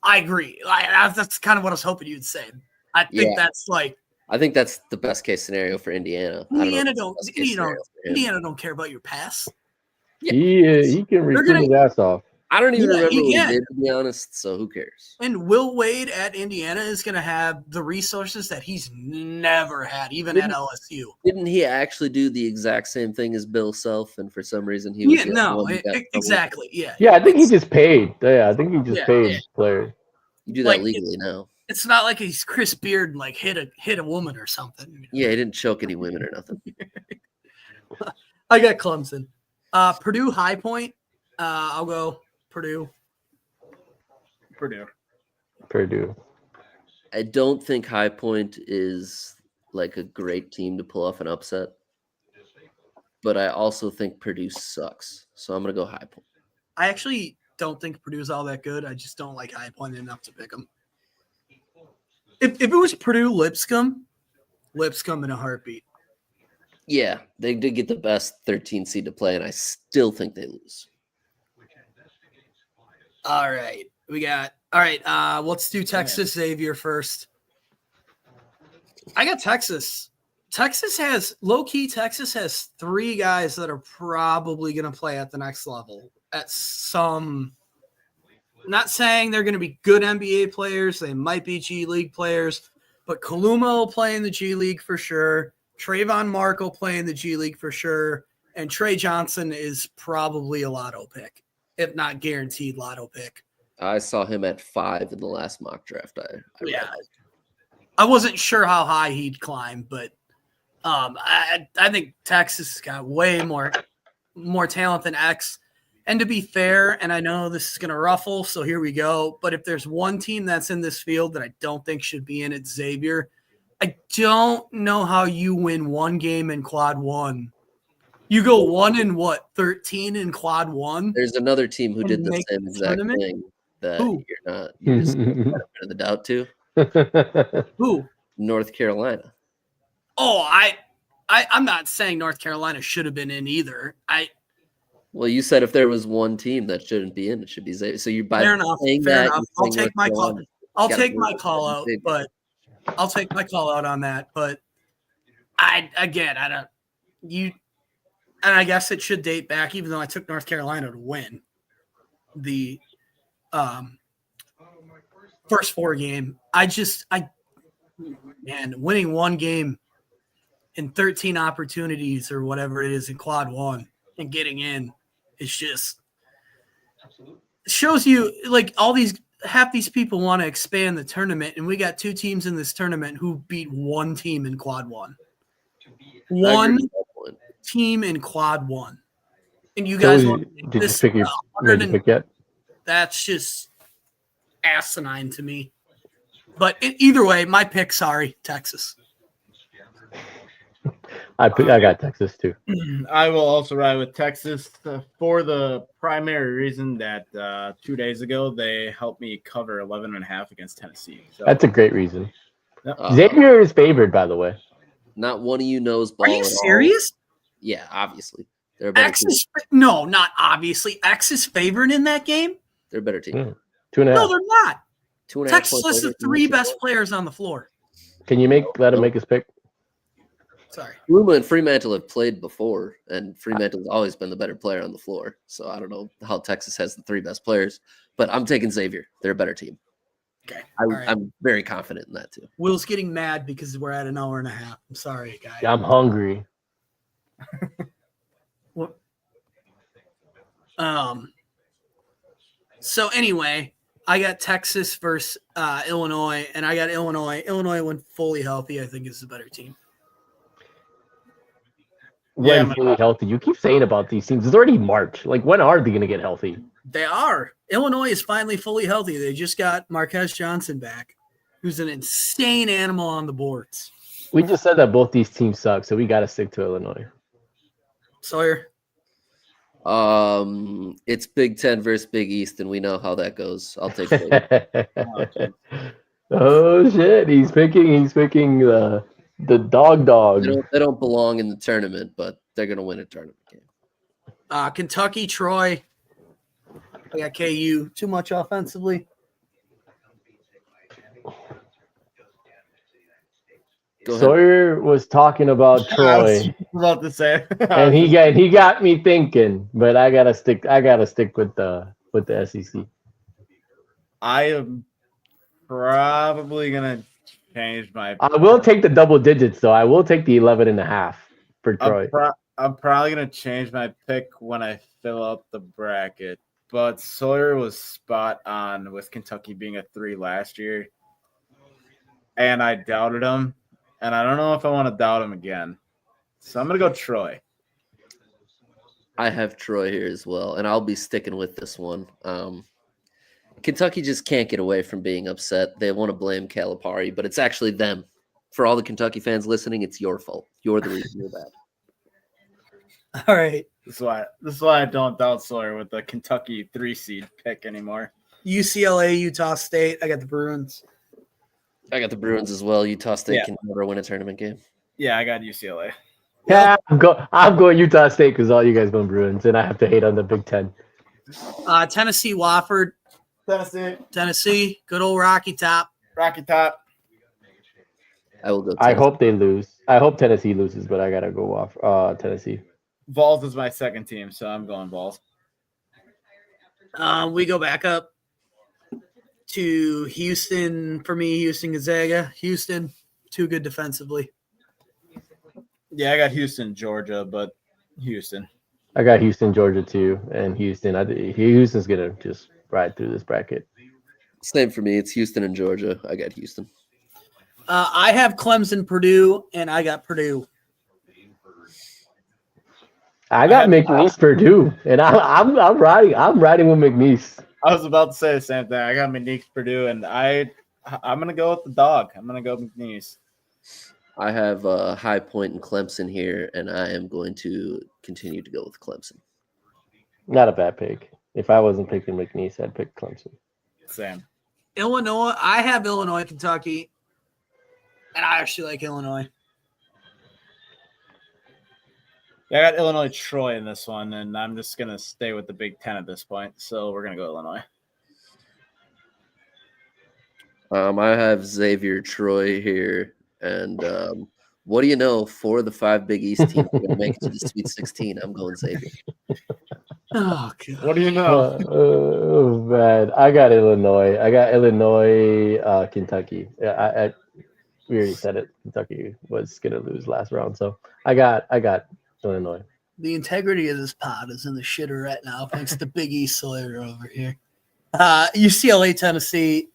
I agree. That's kind of what I was hoping you'd say. I think that's like I think that's the best case scenario for Indiana. Indiana don't care about your pass. He can recruit his ass off. I don't even Yeah, remember what he yeah. did, to be honest. So who cares? And Will Wade at Indiana is going to have the resources that he's never had, even at LSU. Didn't he actually do the exact same thing as Bill Self? And for some reason, he was Yeah, the no, one who got in trouble? exactly. Yeah. Yeah, I think he It's- just paid. Yeah, I think he just Yeah, paid yeah. players. You do that like, legally now. It's not like he's Chris Beard and like hit a woman or something. you know? Yeah, he didn't choke any women or nothing. I got Clemson. Purdue High Point. I'll go Purdue. Purdue. I don't think High Point is like a great team to pull off an upset, but I also think Purdue sucks. So I'm gonna go High Point. I actually don't think Purdue's all that good. I just don't like High Point enough to pick them. If it was Purdue Lipscomb in a heartbeat. Yeah, they did get the best 13 seed to play, and I still think they lose. All right. Let's do Texas Xavier first. I got Texas. Texas has 3 guys that are probably going to play at the next level at some. Not saying they're going to be good NBA players. They might be G League players, but Kaluma will play in the G League for sure. Trayvon Mark will play in the G League for sure. And Trey Johnson is probably a lotto pick, if not guaranteed lotto pick. I saw him at 5 in the last mock draft. I wasn't sure how high he'd climb, but I think Texas has got way more talent than X. And to be fair, and I know this is going to ruffle, so here we go. But if there's one team that's in this field that I don't think should be in it, Xavier. I don't know how you win one game in quad 1. You go 1 in 13 in quad 1. There's another team who And did the make same the exact tournament? thing that Who? you're just giving a benefit of the doubt to. Who? North Carolina. Oh, I'm not saying North Carolina should have been in either. Well, you said if there was one team that shouldn't be in, it should be Xavier. So you're by Fair enough. saying Fair that, enough. you're I'll saying take my North call. Carolina. I'll Gotta take my move call on. out, but I'll take my call out on that. But I don't. And I guess it should date back, even though I took North Carolina to win the first 4 game. Winning one game in 13 opportunities or whatever it is in quad 1 and getting in is just shows you like half these people want to expand the tournament, and we got 2 teams in this tournament who beat one team in quad 1. One team in quad 1. And you guys want to make Did you this pick your 100 did you pick yet? That's just asinine to me. But either way, my pick, Texas. I got Texas too. I will also ride with Texas for the primary reason that 2 days ago they helped me cover 11.5 against Tennessee. So, That's a great reason. Yep. Xavier is favored, by the way. Not one of you knows ball. Are you at all. serious? Yeah, obviously. They're a better X team. is no, not obviously. X is favored in that game. They're a better team. Yeah. 2.5. No, they're not. 2.5 Texas points lists the over 3 Tennessee. best players on the floor. Can you let him make his pick? Sorry. Luma and Fremantle have played before, and Fremantle's always been the better player on the floor. So I don't know how Texas has the 3 best players, but I'm taking Xavier. They're a better team. Okay. All right. I'm very confident in that too. Will's getting mad because we're at an hour and a half. I'm sorry, guys. Yeah, I'm hungry. What? So anyway, I got Texas versus Illinois, and I got Illinois. Illinois, when fully healthy, I think is the better team. When Yeah, fully healthy. You keep saying about these teams. It's already March. Like, when are they going to get healthy? They are. Illinois is finally fully healthy. They just got Marquez Johnson back, who's an insane animal on the boards. We just said that both these teams suck, so we got to stick to Illinois. Sawyer. It's Big Ten versus Big East, and we know how that goes. I'll take it. Oh shit! He's picking the dog. They don't belong in the tournament, but they're gonna win a tournament game. Kentucky, Troy. I got KU. Too much offensively. Go ahead. Sawyer was talking about I Troy, was about to say, and he got me thinking. But I gotta stick with the with the SEC. I am probably gonna change my. I will take the double digits though. I will take the 11.5 for Troy. I'm probably gonna change my pick when I fill up the bracket. But Sawyer was spot on with Kentucky being a 3 last year, and I doubted him, and I don't know if I want to doubt him again. So I'm gonna go Troy. I have Troy here as well, and I'll be sticking with this one. Kentucky just can't get away from being upset. They want to blame Calipari, but it's actually them. For all the Kentucky fans listening, it's your fault. You're the reason you're bad. All right. This is why I don't doubt Sawyer with the Kentucky 3 seed pick anymore. UCLA, Utah State. I got the Bruins. I got the Bruins as well. Utah State Yeah. can never win a tournament game. Yeah, I got UCLA. Yeah, I'm going Utah State because all you guys going Bruins, and I have to hate on the Big Ten. Tennessee, Wofford. Tennessee. Good old Rocky Top. Rocky Top. I will go. I Tennessee. hope they lose. I hope Tennessee loses, but I gotta go off Tennessee. Vols is my second team, so I'm going Vols. We go back up to Houston. For me, Houston Gonzaga. Houston, too good defensively. Yeah, I got Houston, Georgia, but Houston. I got Houston, Georgia too, and Houston. Houston's gonna just ride through this bracket. Same for me. It's Houston and Georgia. I got Houston. I have Clemson, Purdue, and I got Purdue. I got McNeese, Purdue, and I'm riding with McNeese. I was about to say the same thing. I got McNeese, Purdue, and I'm gonna go with the dog. I'm gonna go McNeese. I have High Point and Clemson here, and I am going to continue to go with Clemson. Not a bad pick. If I wasn't picking McNeese, I'd pick Clemson. Same. Illinois. I have Illinois, Kentucky, and I actually like Illinois. Yeah, I got Illinois, Troy in this one, and I'm just gonna stay with the Big Ten at this point. So we're gonna go Illinois. I have Xavier, Troy here, and what do you know? 4 of the 5 Big East teams are going to make it to the Sweet 16. I'm going Xavier. Oh, God. What do you know? Oh man, I got Illinois. Kentucky. Yeah, we already said it. Kentucky was gonna lose last round, so I got Illinois. The integrity of this pod is in the shitter right now, thanks to Big E Sawyer over here. UCLA, Tennessee.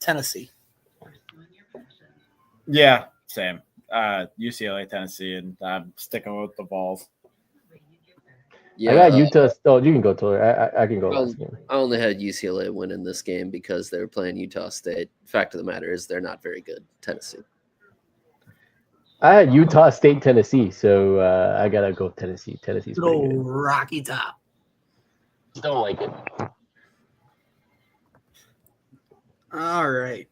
Yeah, same. UCLA, Tennessee, and I'm sticking with the Vols. Yeah, I got Utah. Oh, you can go to it. I can go. Well, last game. I only had UCLA winning this game because they were playing Utah State. Fact of the matter is they're not very good. Tennessee. I had Utah State, Tennessee, so I gotta go Tennessee. Tennessee's Good pretty old good. Rocky Top. Don't like it. All right.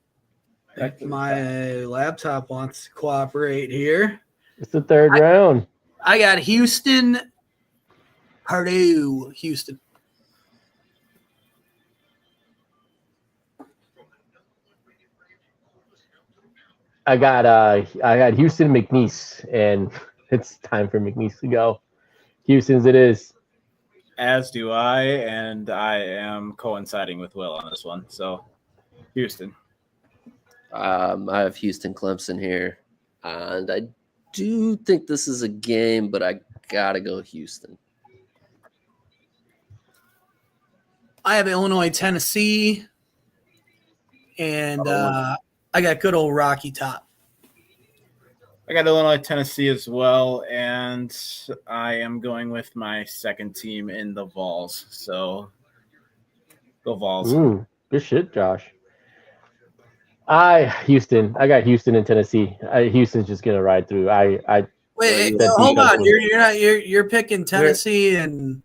If my laptop wants to cooperate here. It's the third round. I got Houston, Purdue, Houston. I got Houston, McNeese, and it's time for McNeese to go. Houston's it is. As do I, and I am coinciding with Will on this one. So, Houston. I have Houston, Clemson here, and I do think this is a game, but I gotta go Houston. I have Illinois, Tennessee, and I got good old Rocky Top. I got Illinois, Tennessee as well, and I am going with my second team in the Vols. So, go Vols. Ooh, good shit, Josh. I got Houston and Tennessee. Houston's just gonna ride through. Wait, that hold on. defense You're picking Tennessee and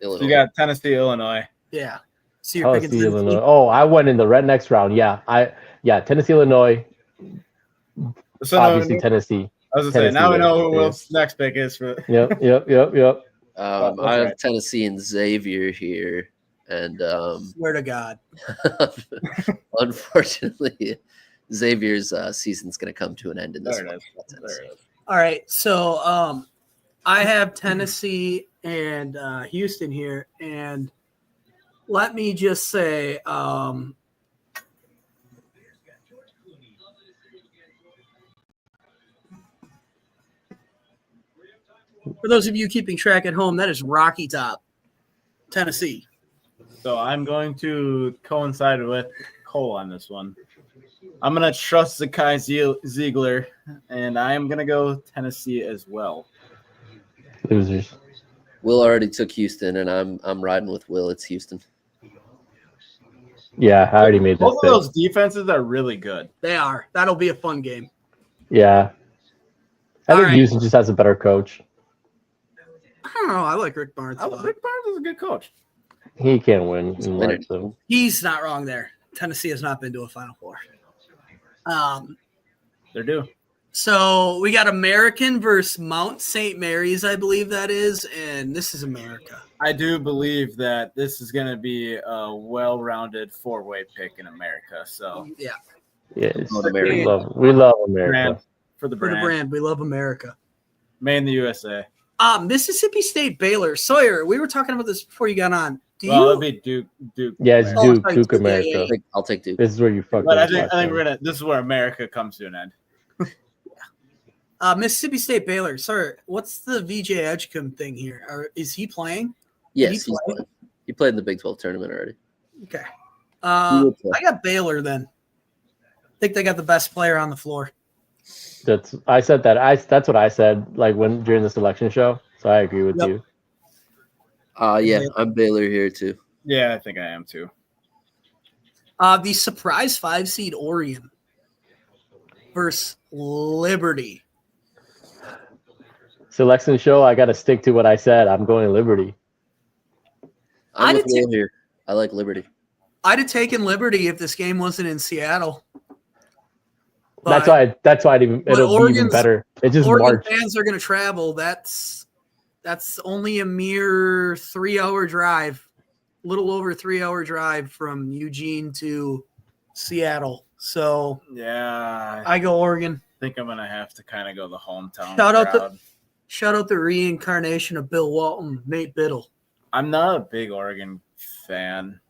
Illinois. You got Tennessee, Illinois. yeah. So you're picking Tennessee, Tennessee. Illinois. Oh, I went in the next round. Yeah, Tennessee, Illinois. So Obviously, I Tennessee. was gonna say, now we know who yeah. Will's next pick is for. Yep. I have right. Tennessee and Xavier here, and Swear to God. unfortunately, Xavier's season's going to come to an end in this There it one. is. There it is. All right. So I have Tennessee and Houston here, and let me just say, for those of you keeping track at home, that is Rocky Top, Tennessee. So I'm going to coincide with Cole on this one. I'm going to trust Zakai Ziegler, and I am going to go Tennessee as well. Losers. Will already took Houston, and I'm riding with Will. It's Houston. Yeah, I already made that Both of pick. those defenses are really good. They are. That'll be a fun game. Yeah. I All think right. Houston just has a better coach. I don't know. I like Rick Barnes. a lot. Rick Barnes is a good coach. He can't win He's in winning. life, so. He's not wrong there. Tennessee has not been to a Final Four. They're due. So we got American versus Mount St. Mary's, I believe that is, and this is America. I do believe that this is going to be a well-rounded four-way pick in America. So Yeah, Yes. Go to America. We love America. brand, for the for the brand, brand, we love America. made in the USA. Mississippi State Baylor. Sawyer, we were talking about this before you got on. Do Well, you? it'd be Duke. Yeah, it's America. Duke. sorry, Duke yeah, America. yeah, yeah. I'll take Duke. This is where you fuck But up. I think this is where America comes to an end. Mississippi State Baylor. Sir, what's the VJ Edgecombe thing here? Or is he playing? Yes, He he's played? playing. He played in the Big 12 tournament already. Okay. He will play. I got Baylor then. I think they got the best player on the floor. I said that. That's what I said like when during the selection show. So I agree with Yep. you. Yeah, I'm Baylor here too. Yeah, I think I am too. The surprise 5 seed Oregon versus Liberty. Selection show. I got to stick to what I said. I'm going Liberty. I I'm with did Will here. I like Liberty. I'd have taken Liberty if this game wasn't in Seattle. That's why. That's why it'll be even Oregon's- better. It's just Oregon March. fans are going to travel. That's only a mere 3-hour drive, little over 3-hour drive from Eugene to Seattle. So Yeah, I go Oregon. think I'm gonna have to kind of go the hometown Shout out to- crowd. Shout out the reincarnation of Bill Walton, Nate Biddle. I'm not a big Oregon fan,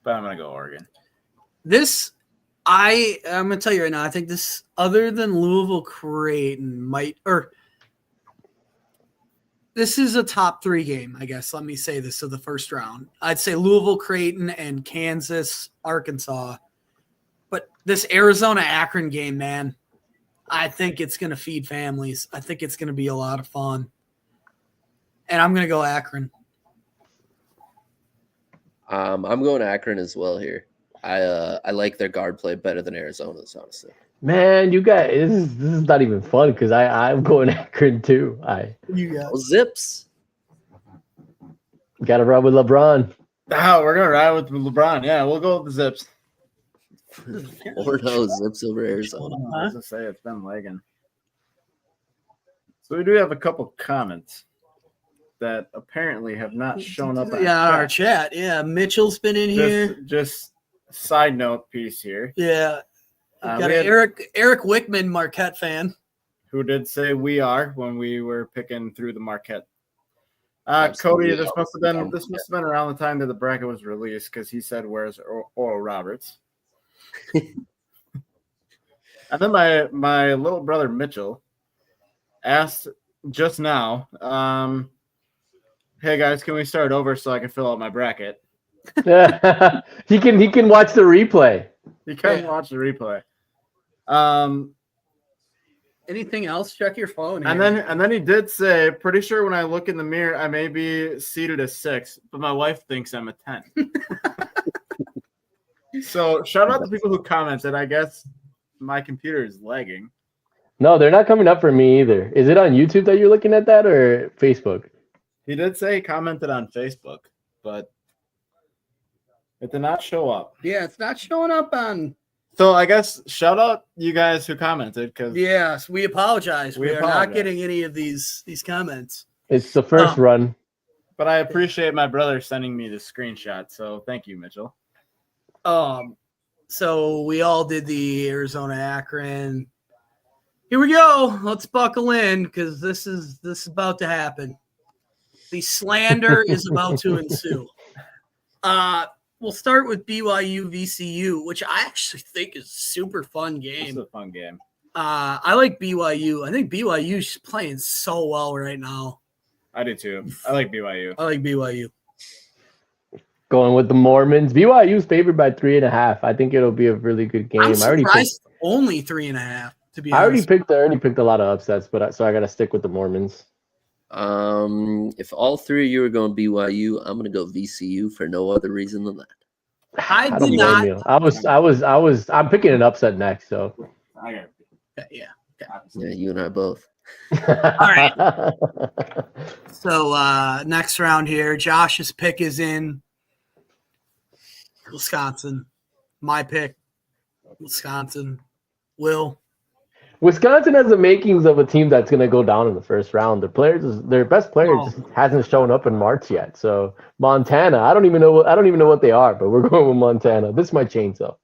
but I'm gonna go Oregon. I'm gonna tell you right now. I think this, other than Louisville Creighton, this is a top 3 game. I guess let me say this of the first round. I'd say Louisville Creighton and Kansas Arkansas, but this Arizona Akron game, man, I think it's gonna feed families. I think it's gonna be a lot of fun, and I'm gonna go Akron. I'm going Akron as well here. I like their guard play better than Arizona's, honestly. Man, you guys, this is not even fun because I'm going Akron too. I You got Oh, Zips. got to run with LeBron. Oh, we're gonna ride with LeBron. Yeah, we'll go with the Zips. Or no, Zips over Arizona. I was gonna say it's been lagging. So we do have a couple comments that apparently have not shown up. on Yeah, our chat. chat. Yeah, Mitchell's been in here. Just side note piece here. Yeah. Uh, Got we had- Eric Wickman, Marquette fan. Who did say we are when we were picking through the Marquette. Absolutely. Cody, this must have been around the time that the bracket was released because he said, "Where's Oral Roberts?" And then my little brother Mitchell asked just now, "Hey guys, can we start over so I can fill out my bracket?" he can watch the replay. You can watch the replay. Anything else? Check your phone. And then he did say, "Pretty sure when I look in the mirror, I may be seated as 6, but my wife thinks I'm a 10." So shout out to people who commented. I guess my computer is lagging. No, they're not coming up for me either. Is it on YouTube that you're looking at that or Facebook? He did say he commented on Facebook, but it did not show up. yeah, it's not showing up on. So I guess shout out you guys who commented because Yes, we apologize. We We are apologize. not getting any of these comments. It's the first run. but I appreciate my brother sending me the screenshot. So thank you, Mitchell. So we all did the Arizona Akron. Here we go. Let's buckle in because this is about to happen. The slander is about to ensue. We'll start with BYU VCU, which I actually think is a super fun It's game. a fun game. I like BYU. I think BYU's playing so well right now. I do too. I like BYU. I like BYU. Going with the Mormons. BYU's favored by 3.5. I think it'll be a really good game. I'm I already surprised only 3.5. To be I already honest, picked a lot of upsets, so I got to stick with the Mormons. If all three of you are going BYU, I'm going to go VCU for no other reason than that. I don't did blame not. you. I'm picking an upset next, so. I got Yeah. Yeah, you and I both. right. So next round here, Josh's pick is in Wisconsin. My pick, Wisconsin. Will. Wisconsin has the makings of a team that's going to go down in the first round. Their best player just hasn't shown up in March yet. So Montana, I don't even know what they are, but we're going with Montana. This might change though.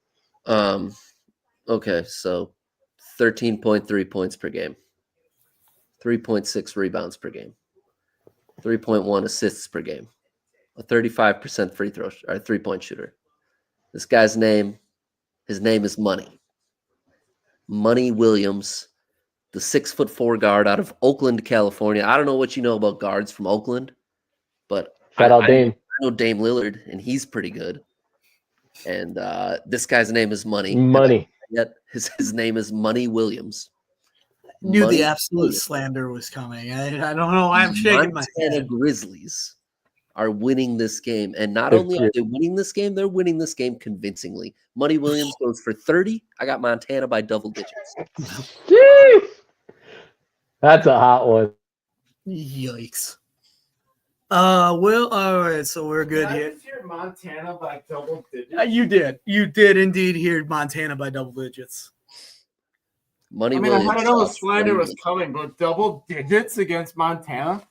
Okay, so 13.3 points per game, 3.6 rebounds per game, 3.1 assists per game, a 35% free throw or 3-point shooter. This guy's name, his name is Money. Money Williams, the 6'4" guard out of Oakland, California. I don't know what you know about guards from Oakland, but Shout out Dame. I know Dame Lillard, and he's pretty good. And this guy's name is Money. Money. Yet his name is Money Williams. Knew Money the absolute Williams. slander was coming. I don't know why I'm shaking my Montana head. Grizzlies are winning this game. And not Good only for are they winning this game, they're winning this game convincingly. Money Williams goes for 30. I got Montana by double digits. Jeez. That's a hot one. Yikes. Will. All right, so we're good here. hear Montana by double digits? You did indeed hear Montana by double digits. Money I mean, Williams. I know the slander was coming, but double digits against Montana?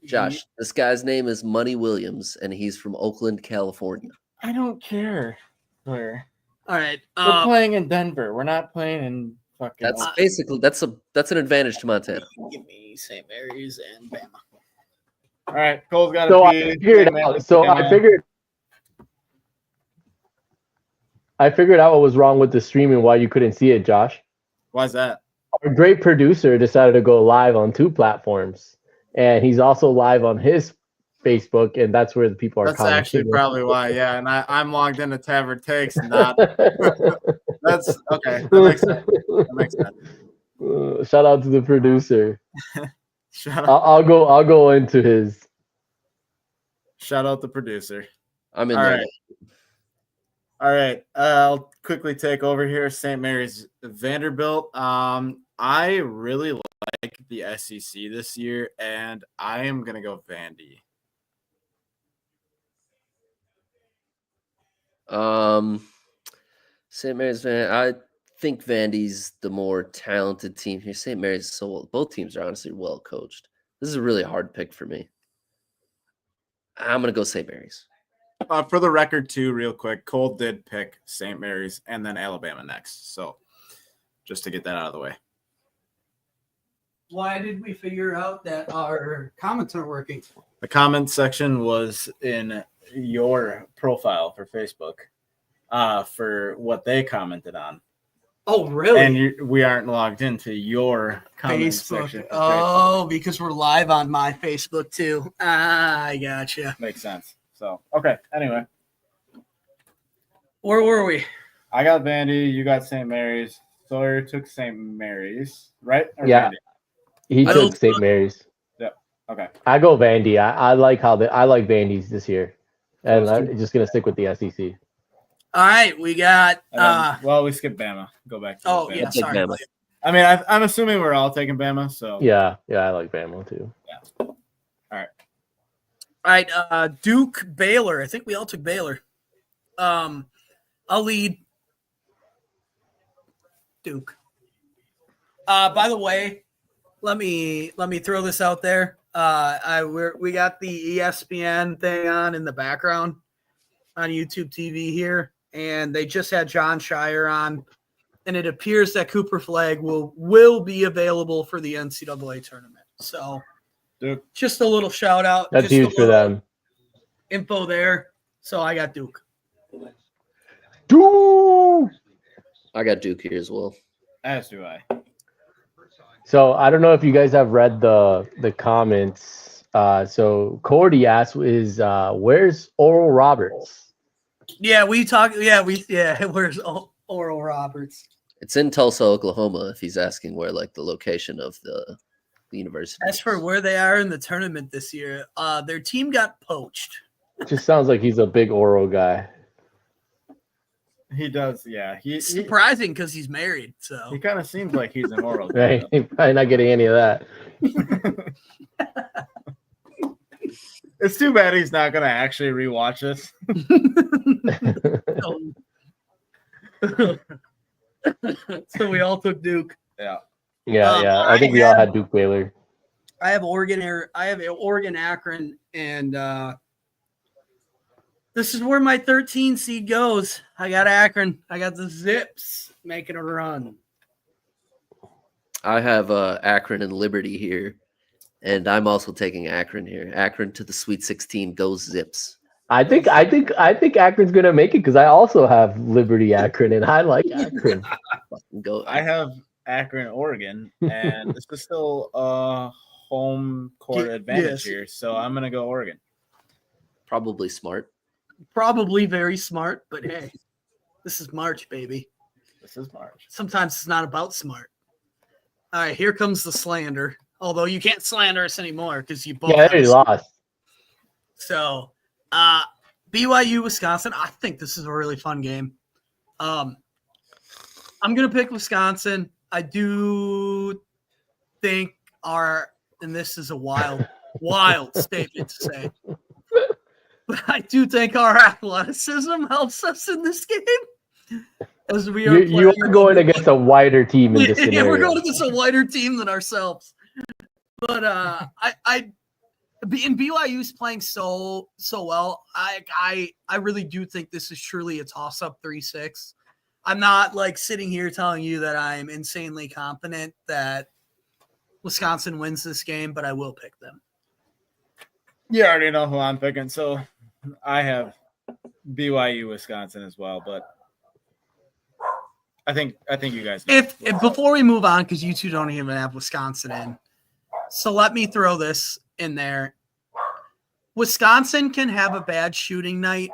Josh, this guy's name is Money Williams, and he's from Oakland, California. I don't care. We're All right. playing in Denver. We're not playing in fucking. That's basically that's an advantage to Montana. Give me St. Mary's and Bama. All right, Cole's got So a I figured out. I figured out what was wrong with the stream and why you couldn't see it, Josh. Why's that? Our great producer decided to go live on 2 platforms, and he's also live on his Facebook, and that's where the people are. That's actually probably why. Yeah, and I'm logged into Tavern Takes, not. That's okay. That makes sense. That makes sense. Shout out to the producer. Shout out, I'll go into his. shout out the producer. I'm in All there. right. All right. I'll quickly take over here. St. Mary's Vanderbilt. I really like the SEC this year, and I am gonna go Vandy. St. Mary's I think Vandy's the more talented team here. St. Mary's both teams are honestly well coached. This is a really hard pick for me. I'm gonna go St. Mary's. For the record, too, real quick, Cole did pick St. Mary's and then Alabama next. So just to get that out of the way. Why did we figure out that our comments aren't working? The comment section was in your profile for Facebook for what they commented on. Oh, really? And we aren't logged into your comment section. Facebook. for Facebook. Oh, because we're live on my Facebook too. I gotcha. Makes sense. So, okay. Anyway, Where were we? I got Vandy. You got St. Mary's. Sawyer took St. Mary's, right? Or Yeah. Vandy? He I took don't- St. Mary's. Okay. I go Vandy. I like I like Vandy's this year, and I'm just gonna stick with the SEC. All right, we got. Well, we skipped Bama. Go back to Oh Bama. yeah, I'll take sorry. Bama. I mean, I'm assuming we're all taking Bama. So Yeah, I like Bama too. All right, Duke Baylor. I think we all took Baylor. I'll lead Duke. By the way, let me throw this out there. We got the ESPN thing on in the background on YouTube TV here, and they just had John Shire on, and it appears that Cooper Flag will be available for the NCAA tournament. So Duke. just a little shout out. That's just a huge for little them. info there. So I got Duke. Duke. I got Duke here as well. As do I. So I don't know if you guys have read the comments. So Cordy asked, where's Oral Roberts? Yeah, we talked. Yeah, where's Oral Roberts? It's in Tulsa, Oklahoma. If he's asking where like the location of the university. As for where they are in the tournament this year, their team got poached. Just sounds like he's a big Oral guy. He does, yeah. He Surprising because he's married. So he kind of seems like he's an oral guy. Right? He's probably not getting any of that. It's too bad he's not gonna actually rewatch this. So we all took Duke. Yeah. Yeah. I think we all had Duke Baylor. I have Oregon Akron, and this is where my 13 seed goes. I got Akron. I got the Zips making a run. I have Akron and Liberty here, and I'm also taking Akron here. Akron to the Sweet 16 goes Zips. I think Akron's gonna make it because I also have Liberty Akron and I like Akron. Go. I have Akron, Oregon, and this is still a home court advantage here, so I'm gonna go Oregon. Probably smart. Probably very smart, but hey, this is March, baby. This is March. Sometimes it's not about smart. All right, here comes the slander. Although you can't slander us anymore because you both. Yeah, they lost. So, BYU, Wisconsin. I think this is a really fun game. I'm gonna pick Wisconsin. I do think and this is a wild statement to say, but I do think our athleticism helps us in this game. As we are, You are going against a wider team in this scenario. yeah, we're going against a wider team than ourselves. But and BYU's playing so well. I really do think this is truly a toss-up 3-6. I'm not like sitting here telling you that I'm insanely confident that Wisconsin wins this game, but I will pick them. You already know who I'm picking, so I have BYU, Wisconsin as well. But I think you guys. If before we move on, because you two don't even have Wisconsin in, so let me throw this in there. Wisconsin can have a bad shooting night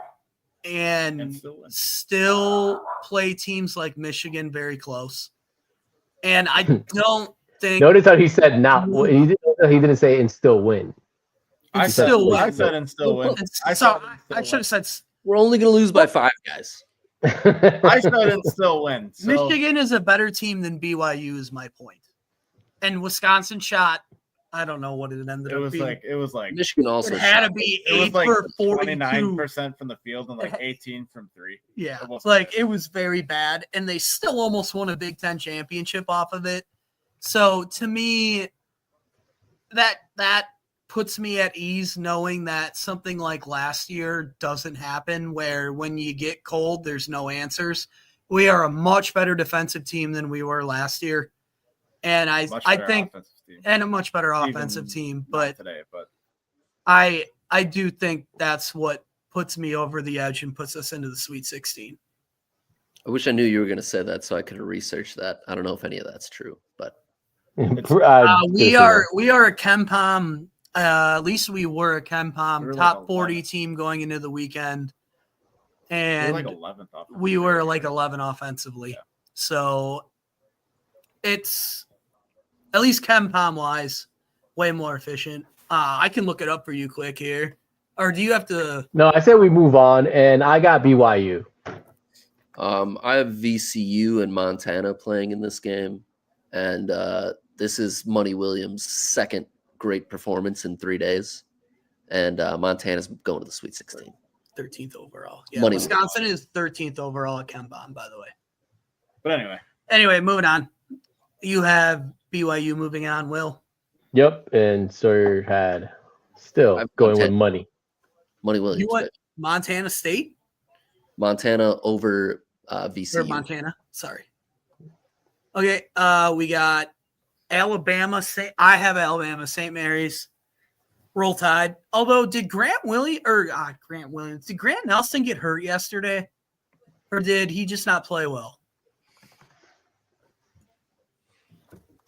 and still play teams like Michigan very close. And I don't think. Notice how he said not. He didn't say and still win. I said and still win. I should have said. We're only going to lose by 5, guys. I said and still win. So. Michigan is a better team than BYU is my point. And Wisconsin shot. I don't know what it ended up being. It was like Michigan also it had to be 8 like for 42. 29% from the field and like 18 from 3. Yeah, Almost. like it was very bad, and they still almost won a Big Ten championship off of it. So to me, that puts me at ease knowing that something like last year doesn't happen, where when you get cold, there's no answers. We are a much better defensive team than we were last year, and I think. And a much better offensive team, but today, but I do think that's what puts me over the edge and puts us into the Sweet 16. I wish I knew you were going to say that so I could have researched that. I don't know if any of that's true, but we are a KenPom. At least we were a KenPom top 40 team going into the weekend, and like 11th we were like 11 offensively. Yeah. So it's. At least KenPom wise, way more efficient. I can look it up for you quick here. Or do you have to? No, I said we move on, and I got BYU. I have VCU and Montana playing in this game, and this is Monty Williams' second great performance in 3 days, and Montana's going to the Sweet 16. 13th overall. Yeah, Money Wisconsin is 13th overall at KenPom, by the way. But anyway, moving on. You have BYU moving on, Will. Yep, and Sawyer had still going with money. Money Williams. You want Montana State? Montana over VCU. Or Montana, sorry. Okay, we got Alabama. I have Alabama, St. Mary's. Roll Tide. Although, did Grant Williams, did Grant Nelson get hurt yesterday? Or did he just not play well?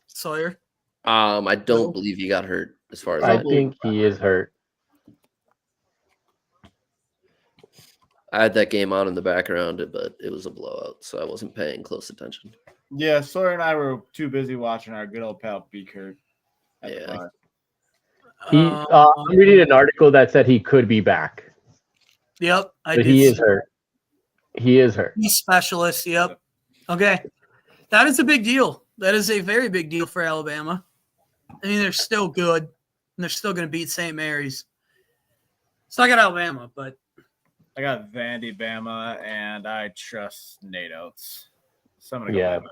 Sawyer? I don't believe he got hurt as far as I think he is hurt. I had that game on in the background, but it was a blowout, so I wasn't paying close attention. Yeah, Sawyer and I were too busy watching our good old pal be hurt. Yeah. I'm reading an article that said he could be back, Yep. but he is hurt. He is hurt. He's specialist. Yep. Okay. That is a big deal. That is a very big deal for Alabama. I mean, they're still good, and they're still going to beat St. Mary's. So I got Alabama, but I got Vandy Bama, and I trust Nate Oates. So I'm gonna go Yeah. Bama.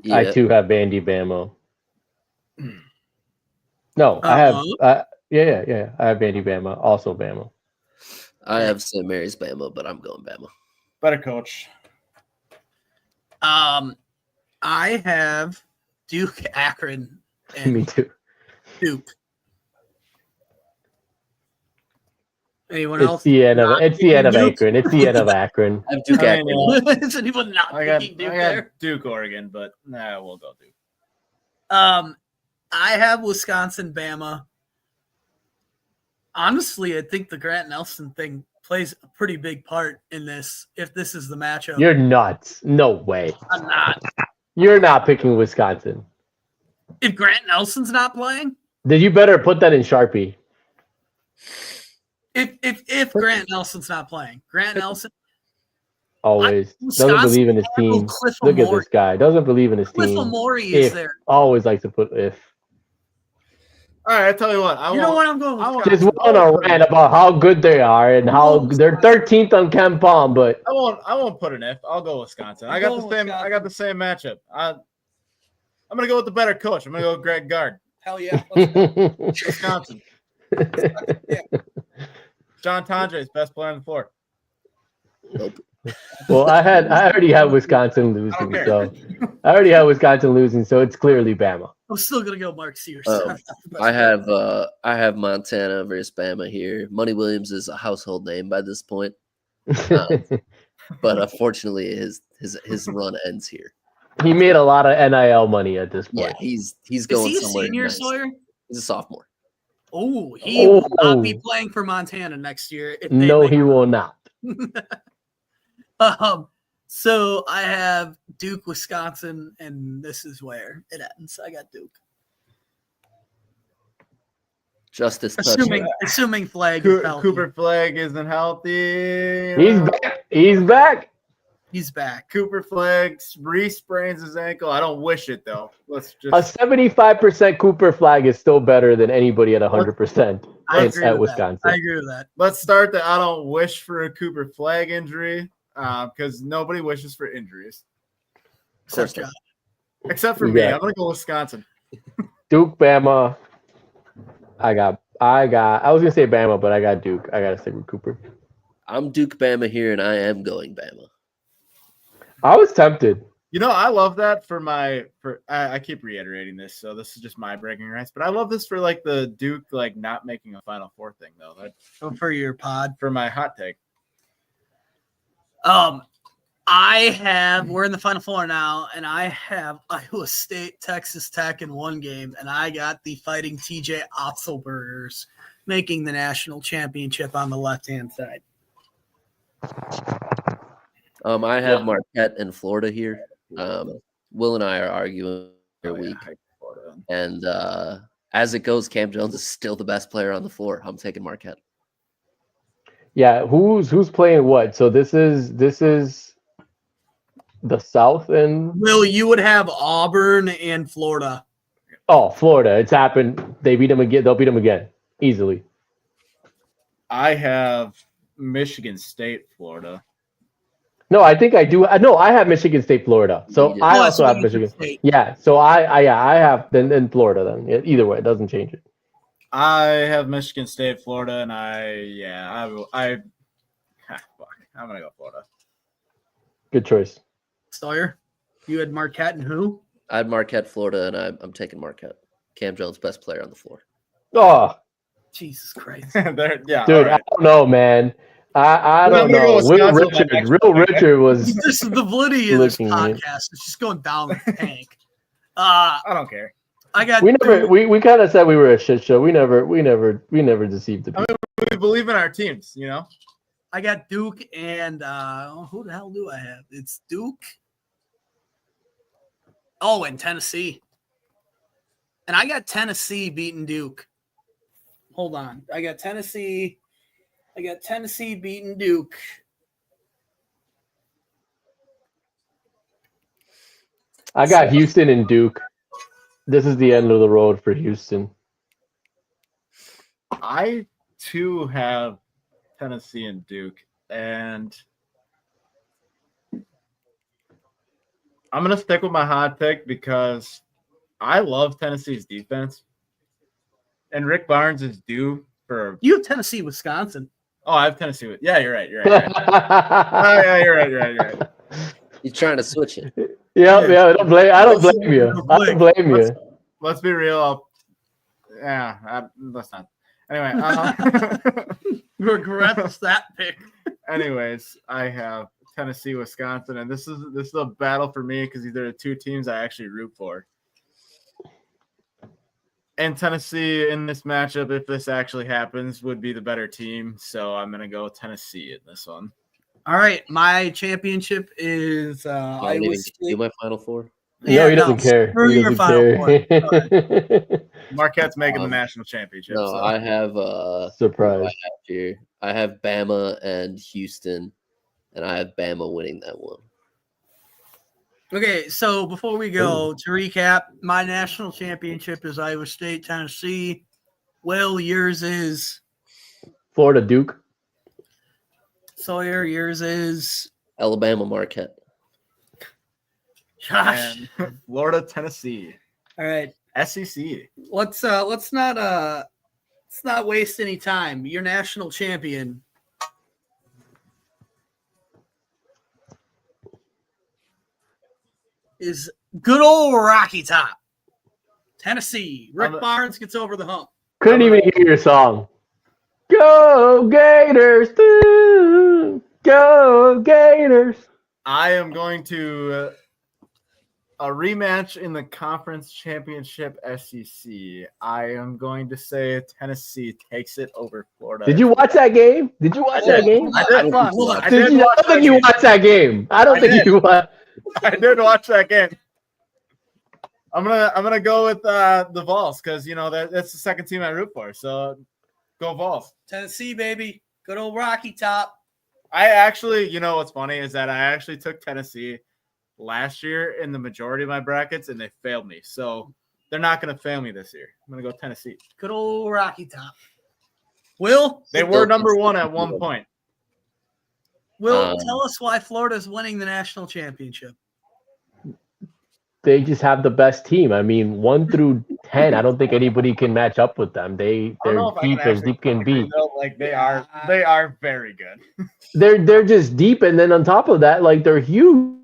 Yeah. I too have Vandy Bama. No, I have. Yeah. I have Vandy Bama. Also Bama. I have St. Mary's Bama, but I'm going Bama. Better coach. I have Duke, Akron, Me and too. Duke. Anyone It's else? the end of not it's the end of Duke? Akron. It's the end of Akron. I have Duke I Akron. mean, Is anyone not I got picking Duke there? Duke, Oregon, but we'll go Duke. I have Wisconsin, Bama. Honestly, I think the Grant Nelson thing plays a pretty big part in this. If this is the matchup, You're nuts. No way. I'm not. You're not picking Wisconsin. If Grant Nelson's not playing, Then you better put that in Sharpie. if Grant Nelson's not playing, Grant Nelson, Always. Doesn't Wisconsin believe in his had little team. Cliff Look at Amore. this guy. Doesn't believe in his Cliff team. Amore is If. there. Always likes to put if. All right, I tell you what. You know what? I'm going I with want- Just want to rant about how good they are and how they're 13th on Ken Palm, but I won't put an if. I'll go Wisconsin. I got the same matchup. I'm gonna go with the better coach. I'm gonna go with Greg Gard. Hell yeah. Wisconsin. John Tandre's best player on the floor. well, I already have Wisconsin losing, care. so I already have Wisconsin losing, so it's clearly Bama. I'm still gonna go Mark Sears. I have Montana versus Bama here. Money Williams is a household name by this point, but unfortunately his run ends here. He made a lot of NIL money at this Yeah, point. he's Is going he a somewhere. senior, nice. Sawyer? He's a sophomore. Oh, he will not be playing for Montana next year. If they No, make- he will not. So I have Duke, Wisconsin, and this is where it ends. I got Duke. Justice touchdown. Assuming Flag is healthy. Cooper Flag isn't healthy. He's back. He's back. He's back. Cooper Flag re-sprains his ankle. I don't wish it though. Let's A just 75% Cooper Flag is still better than anybody at 100% I agree at with Wisconsin. that. I agree with that. let's start the I don't wish for a Cooper Flag injury because nobody wishes for injuries course Except not. John. except for You me. got- I'm gonna go Wisconsin. Duke, Bama. I was gonna say Bama, but I got Duke. I gotta stick with Cooper. I'm Duke Bama here, and I am going Bama. I was tempted. You know, I love that I keep reiterating this, so this is just my bragging rights. But I love this for like the Duke like not making a Final Four thing though. That Go for your pod. for my hot take. We're in the Final Four now, and I have Iowa State, Texas Tech in one game, and I got the Fighting TJ Otzelbergers making the national championship on the left-hand side. I have Marquette in Florida here. Will and I are arguing every week, and as it goes, Cam Jones is still the best player on the floor. I'm taking Marquette. Yeah, who's playing what? So this is the South and Will, you would have Auburn and Florida. Florida. It's happened. They beat them again. They'll beat them again easily. I have Michigan State, Florida. No, I think I do. No, I have Michigan State, Florida. So You did. I Oh, also that's have Michigan Michigan. State. Yeah, so I have then Florida. Then either way, it doesn't change it. I have Michigan State, Florida, and I'm gonna go Florida. Good choice. Sawyer, you had Marquette and who? I had Marquette, Florida, and I'm taking Marquette. Cam Jones, best player on the floor. Oh, Jesus Christ. Yeah, Dude, all right. I don't know, man. I I'm don't gonna go know. Will Wisconsin with my Richard, next Real pick. Richard was This is the validity of this Looking podcast. at- It's just going down the tank. I don't care. I got we never Duke. we kind of said we were a shit show. We never deceived the people. We believe in our teams, you know. I got Duke and who the hell do I have? It's Duke. Oh, and Tennessee. And I got Tennessee beating Duke. Hold on. I got Tennessee beating Duke. I got Houston and Duke. This is the end of the road for Houston. I too have Tennessee and Duke, and I'm gonna stick with my hot pick because I love Tennessee's defense, and Rick Barnes is due for. You have Tennessee, Wisconsin. Oh, I have Tennessee. Yeah, you're right. You're right. Oh, yeah, you're right. He's trying to switch it. Yeah. I don't blame you. I don't blame you. Let's be real. Let's not. Anyway, Regret that pick. anyways, I have Tennessee, Wisconsin, and this is a battle for me because these are the two teams I actually root for. And Tennessee in this matchup, if this actually happens, would be the better team. So I'm gonna go Tennessee in this one. All right, my championship is I Iowa don't even State. do my Final Four. No, he doesn't care. Screw He your doesn't Final Four. care. Marquette's making the national championship. No, so. I have Surprise. here. I have Bama and Houston, and I have Bama winning that one. Okay, so before we go, to recap, my national championship is Iowa State, Tennessee. Will, yours is Florida Duke. Sawyer, yours is Alabama, Marquette. Josh. And Florida, Tennessee, All right, SEC. let's not waste any time. Your national champion is good old Rocky Top, Tennessee. Rick Barnes gets over the hump. Couldn't even hear your song. Go Gators! Go Gators! I am going to a rematch in the conference championship SEC. I am going to say Tennessee takes it over Florida. Did you watch that game? Did you watch that game? I did. Hold on. I Did did you, I watch don't that think you game. watched that game. I don't think did. you watched. I did watch that game. I'm gonna go with the Vols because you know that's the second team I root for. So go Vols. Tennessee, baby. Good old Rocky Top. I actually, you know what's funny is that I actually took Tennessee last year in the majority of my brackets and they failed me. So they're not gonna fail me this year. I'm gonna go Tennessee. Good old Rocky Top. Will, They were number one at one point. tell us why Florida's winning the national championship. They just have the best team. I mean, 1 through 10. I don't think anybody can match up with them. I They're don't know if I deep can as actually deep can be. Like they are very good. They're just deep, and then on top of that, like they're huge.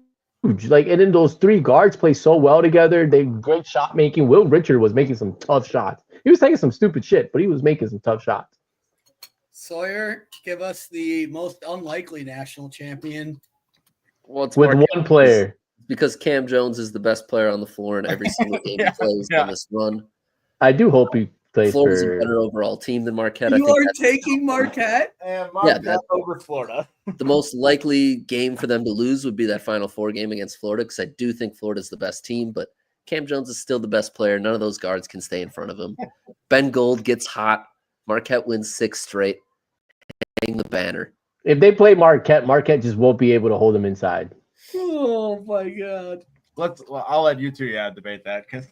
Like, and then those three guards play so well together. They great shot making. Will Richard was making some tough shots. He was taking some stupid shit, but he was making some tough shots. Sawyer, give us the most unlikely national champion. Well, it's With Marquette one player. because Cam Jones is the best player on the floor in every single game he plays on this run. I do hope he plays Florida's a for. better overall team than Marquette. I You think are that's taking Marquette? And Yeah, that- over Florida. the most likely game for them to lose would be that Final Four game against Florida because I do think Florida's the best team, but Cam Jones is still the best player. None of those guards can stay in front of him. Ben Gold gets hot. Marquette wins 6 straight. Hang the banner. If they play Marquette, Marquette just won't be able to hold them inside. Oh my God. I'll let you two debate that because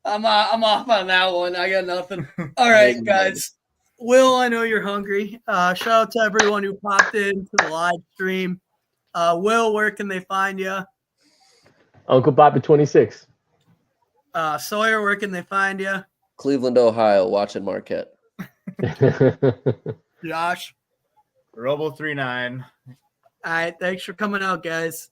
I'm off on that one. I got nothing. All right, guys. Will, I know you're hungry. Shout out to everyone who popped into the live stream. Will, where can they find you? Uncle Papa 26. Sawyer, where can they find you? Cleveland, Ohio, watching Marquette. Josh. Robo 39. All right, thanks for coming out, guys.